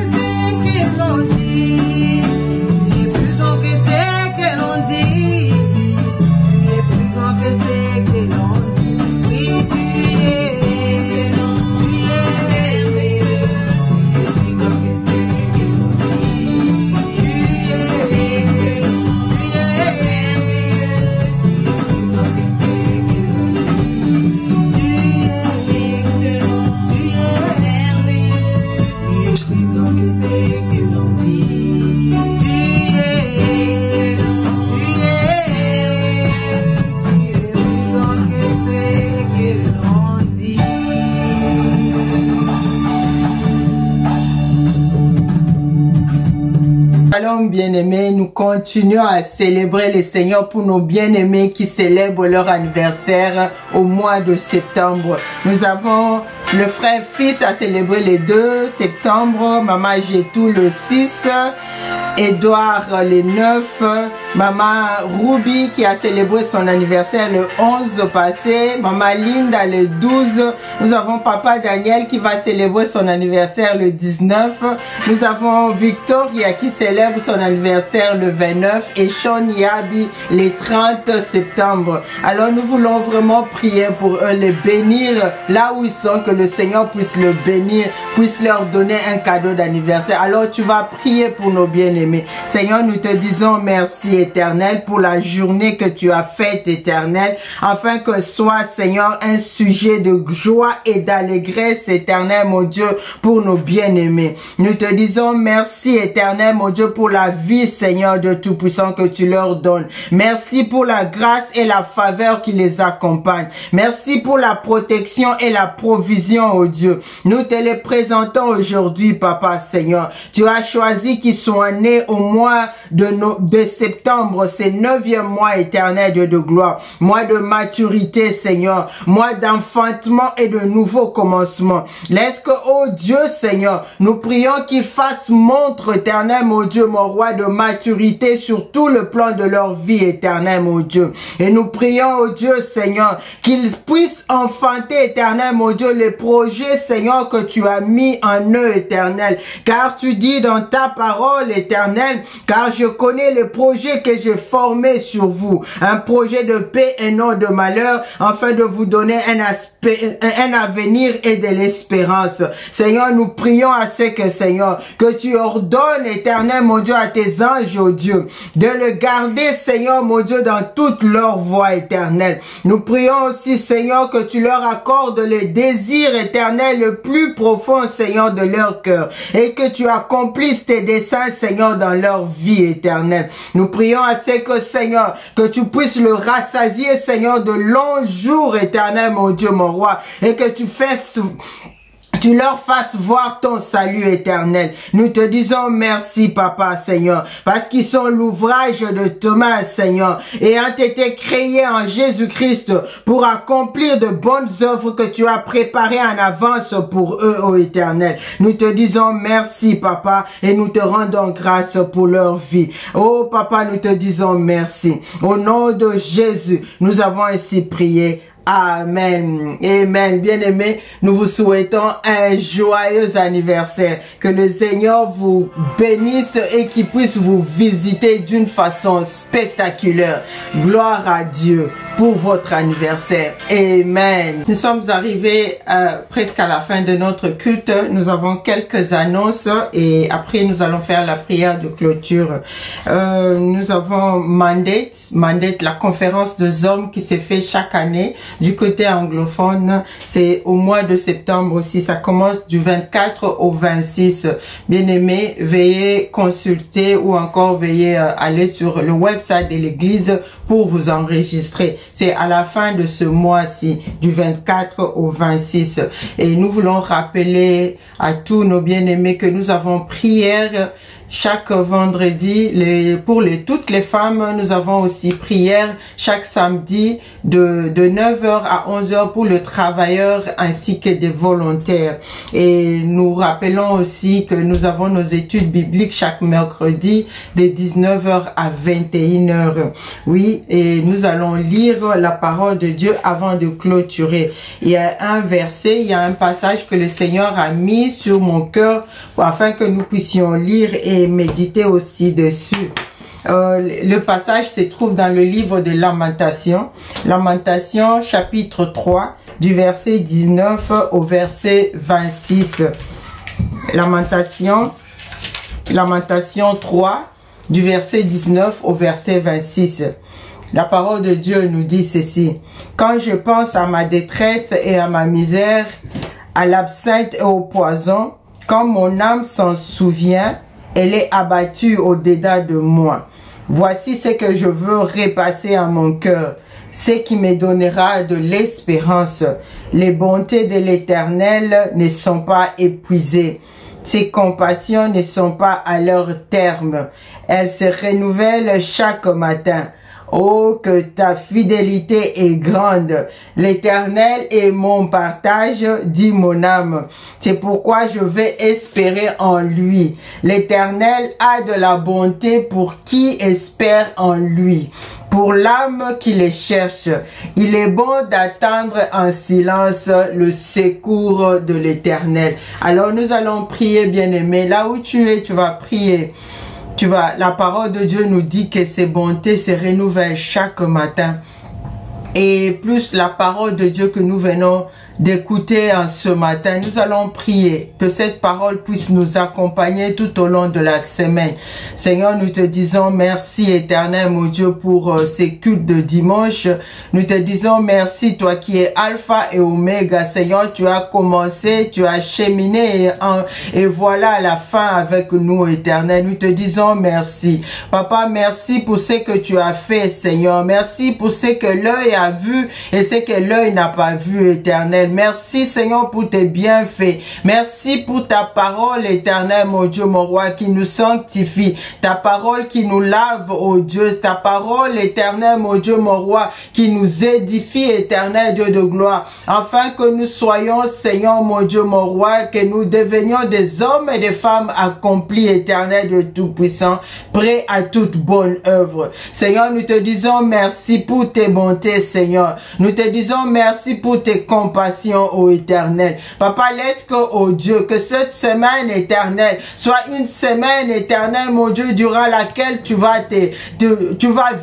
que l'on dit. Tu es plus grand que ce que l'on dit. Oui, tu es excellent. Tu es plus grand que ce que l'on dit. Tu es excellent. Tu es plus grand que ce que l'on dit. Tu es excellent. Tu es plus grand que ce que l'on dit. Tu es excellent. Tu es plus grand que ce que l'on dit. Shalom bien-aimés, nous continuons à célébrer le Seigneur pour nos bien-aimés qui célèbrent leur anniversaire au mois de septembre. Nous avons le frère Fils à célébrer le 2 septembre, Maman Gétou le 6, Edouard le 9, Maman Ruby qui a célébré son anniversaire le 11 passé, Maman Linda le 12, nous avons Papa Daniel qui va célébrer son anniversaire le 19, nous avons Victoria qui célèbre son anniversaire le 29 et Sean Yabi le 30 septembre. Alors nous voulons vraiment prier pour eux, les bénir là où ils sont, que le Seigneur puisse le bénir, puisse leur donner un cadeau d'anniversaire. Alors tu vas prier pour nos bien-aimés. Seigneur, nous te disons merci Éternel, pour la journée que tu as faite, Éternel, afin que soit, Seigneur, un sujet de joie et d'allégresse, Éternel, mon Dieu, pour nos bien-aimés. Nous te disons merci, Éternel, mon Dieu, pour la vie, Seigneur, de Tout-Puissant que tu leur donnes. Merci pour la grâce et la faveur qui les accompagne. Merci pour la protection et la provision, oh Dieu. Nous te les présentons aujourd'hui, Papa, Seigneur. Tu as choisi qu'ils soient nés au mois de septembre, c'est 9e mois, Éternel, Dieu de gloire. Mois de maturité, Seigneur. Mois d'enfantement et de nouveau commencement. Laisse que, oh Dieu, Seigneur, nous prions qu'il fasse montre, Éternel, mon Dieu, mon roi, de maturité sur tout le plan de leur vie, Éternel, mon Dieu. Et nous prions, oh Dieu, Seigneur, qu'ils puissent enfanter, Éternel, mon Dieu, les projets, Seigneur, que tu as mis en eux, Éternel. Car tu dis dans ta parole, Éternel, car je connais les projets que j'ai formés sur vous. Un projet de paix et non de malheur, afin de vous donner un avenir et de l'espérance. Seigneur, nous prions à ce que, Seigneur, que tu ordonnes, Éternel, mon Dieu, à tes anges, oh Dieu, de le garder, Seigneur, mon Dieu, dans toute leur voie, éternelle. Nous prions aussi, Seigneur, que tu leur accordes les désirs éternels le plus profond, Seigneur, de leur cœur, et que tu accomplisses tes desseins, Seigneur, dans leur vie éternelle. Nous prions à ce que, Seigneur, que tu puisses le rassasier, Seigneur, de longs jours éternels, mon Dieu, mon roi, et que tu leur fasses voir ton salut éternel. Nous te disons merci, Papa, Seigneur, parce qu'ils sont l'ouvrage de Thomas, Seigneur, et ont été créés en Jésus-Christ pour accomplir de bonnes œuvres que tu as préparées en avance pour eux, ô Éternel. Nous te disons merci, Papa, et nous te rendons grâce pour leur vie. Oh, Papa, nous te disons merci. Au nom de Jésus, nous avons ainsi prié. Amen. Amen. Bien-aimés, nous vous souhaitons un joyeux anniversaire. Que le Seigneur vous bénisse et qu'il puisse vous visiter d'une façon spectaculaire. Gloire à Dieu pour votre anniversaire. Amen. Nous sommes arrivés presque à la fin de notre culte. Nous avons quelques annonces et après nous allons faire la prière de clôture. Nous avons Mandate, la conférence des hommes qui se fait chaque année. Du côté anglophone, c'est au mois de septembre aussi. Ça commence du 24 au 26. Bien-aimés, veuillez consulter ou encore veuillez aller sur le website de l'église pour vous enregistrer. C'est à la fin de ce mois-ci, du 24 au 26. Et nous voulons rappeler à tous nos bien-aimés que nous avons prière chaque vendredi, pour toutes les femmes. Nous avons aussi prière chaque samedi de 9h à 11h pour le travailleur ainsi que des volontaires. Et nous rappelons aussi que nous avons nos études bibliques chaque mercredi de 19h à 21h. Oui, et nous allons lire la parole de Dieu avant de clôturer. Il y a un verset, il y a un passage que le Seigneur a mis sur mon cœur afin que nous puissions lire et méditer aussi dessus. Le passage se trouve dans le livre de Lamentations. Lamentations chapitre 3 du verset 19 au verset 26. Lamentations 3 du verset 19 au verset 26. La parole de Dieu nous dit ceci. Quand je pense à ma détresse et à ma misère, à l'absinthe et au poison, quand mon âme s'en souvient, elle est abattue au-dedans de moi. Voici ce que je veux repasser à mon cœur, ce qui me donnera de l'espérance. Les bontés de l'Éternel ne sont pas épuisées. Ses compassions ne sont pas à leur terme. Elles se renouvellent chaque matin. Oh, que ta fidélité est grande. L'Éternel est mon partage, dit mon âme. C'est pourquoi je vais espérer en lui. L'Éternel a de la bonté pour qui espère en lui. Pour l'âme qui les cherche, il est bon d'attendre en silence le secours de l'Éternel. Alors nous allons prier, bien-aimés. Là où tu es, tu vas prier. La parole de Dieu nous dit que ses bontés se renouvellent chaque matin. Et plus la parole de Dieu que nous venons d'écouter en ce matin. Nous allons prier que cette parole puisse nous accompagner tout au long de la semaine. Seigneur, nous te disons merci éternel, mon Dieu, pour ces cultes de dimanche. Nous te disons merci, toi qui es Alpha et Oméga. Seigneur, tu as commencé, tu as cheminé et voilà la fin avec nous, éternel. Nous te disons merci. Papa, merci pour ce que tu as fait, Seigneur. Merci pour ce que l'œil a vu et ce que l'œil n'a pas vu, éternel. Merci, Seigneur, pour tes bienfaits. Merci pour ta parole, éternel, mon Dieu, mon roi, qui nous sanctifie. Ta parole qui nous lave, oh Dieu. Ta parole, éternel, mon Dieu, mon roi, qui nous édifie, éternel Dieu de gloire. Afin que nous soyons, Seigneur, mon Dieu, mon roi, que nous devenions des hommes et des femmes accomplis, éternel Dieu Tout-Puissant, prêts à toute bonne œuvre. Seigneur, nous te disons merci pour tes bontés, Seigneur. Nous te disons merci pour tes compassions, ô éternel. Papa, laisse que, oh Dieu, que cette semaine éternelle soit une semaine éternelle, mon Dieu, durant laquelle tu vas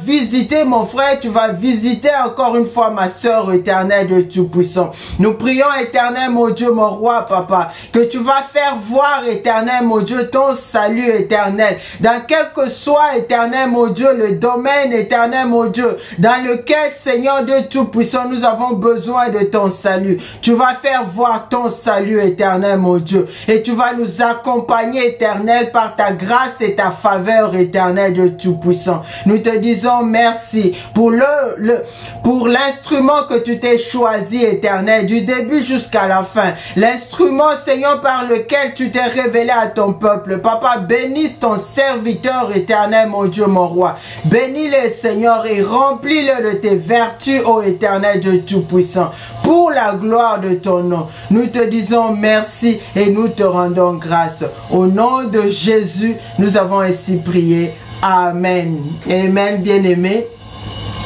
visiter mon frère, tu vas visiter encore une fois ma soeur, éternelle de Tout-Puissant. Nous prions, éternel, mon Dieu, mon roi, papa, que tu vas faire voir, éternel, mon Dieu, ton salut éternel, dans quel que soit, éternel, mon Dieu, le domaine, éternel, mon Dieu, dans lequel, Seigneur de Tout-Puissant, nous avons besoin de ton salut. Tu vas faire voir ton salut, éternel, mon Dieu, et tu vas nous accompagner, éternel, par ta grâce et ta faveur, éternel de Tout-Puissant. Nous te disons merci pour l'instrument que tu t'es choisi, éternel, du début jusqu'à la fin. L'instrument, Seigneur, par lequel tu t'es révélé à ton peuple. Papa, bénis ton serviteur, éternel, mon Dieu, mon roi. Bénis-le, Seigneur, et remplis-le de tes vertus, ô éternel Dieu Tout-Puissant. Pour la gloire de ton nom, nous te disons merci et nous te rendons grâce. Au nom de Jésus, nous avons ainsi prié. Amen. Amen, bien-aimés.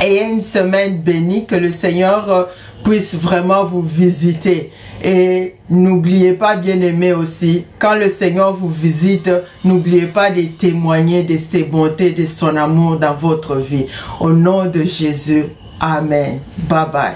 Ayez une semaine bénie, que le Seigneur puisse vraiment vous visiter. Et n'oubliez pas, bien-aimés aussi, quand le Seigneur vous visite, n'oubliez pas de témoigner de ses bontés, de son amour dans votre vie. Au nom de Jésus, amen. Bye bye.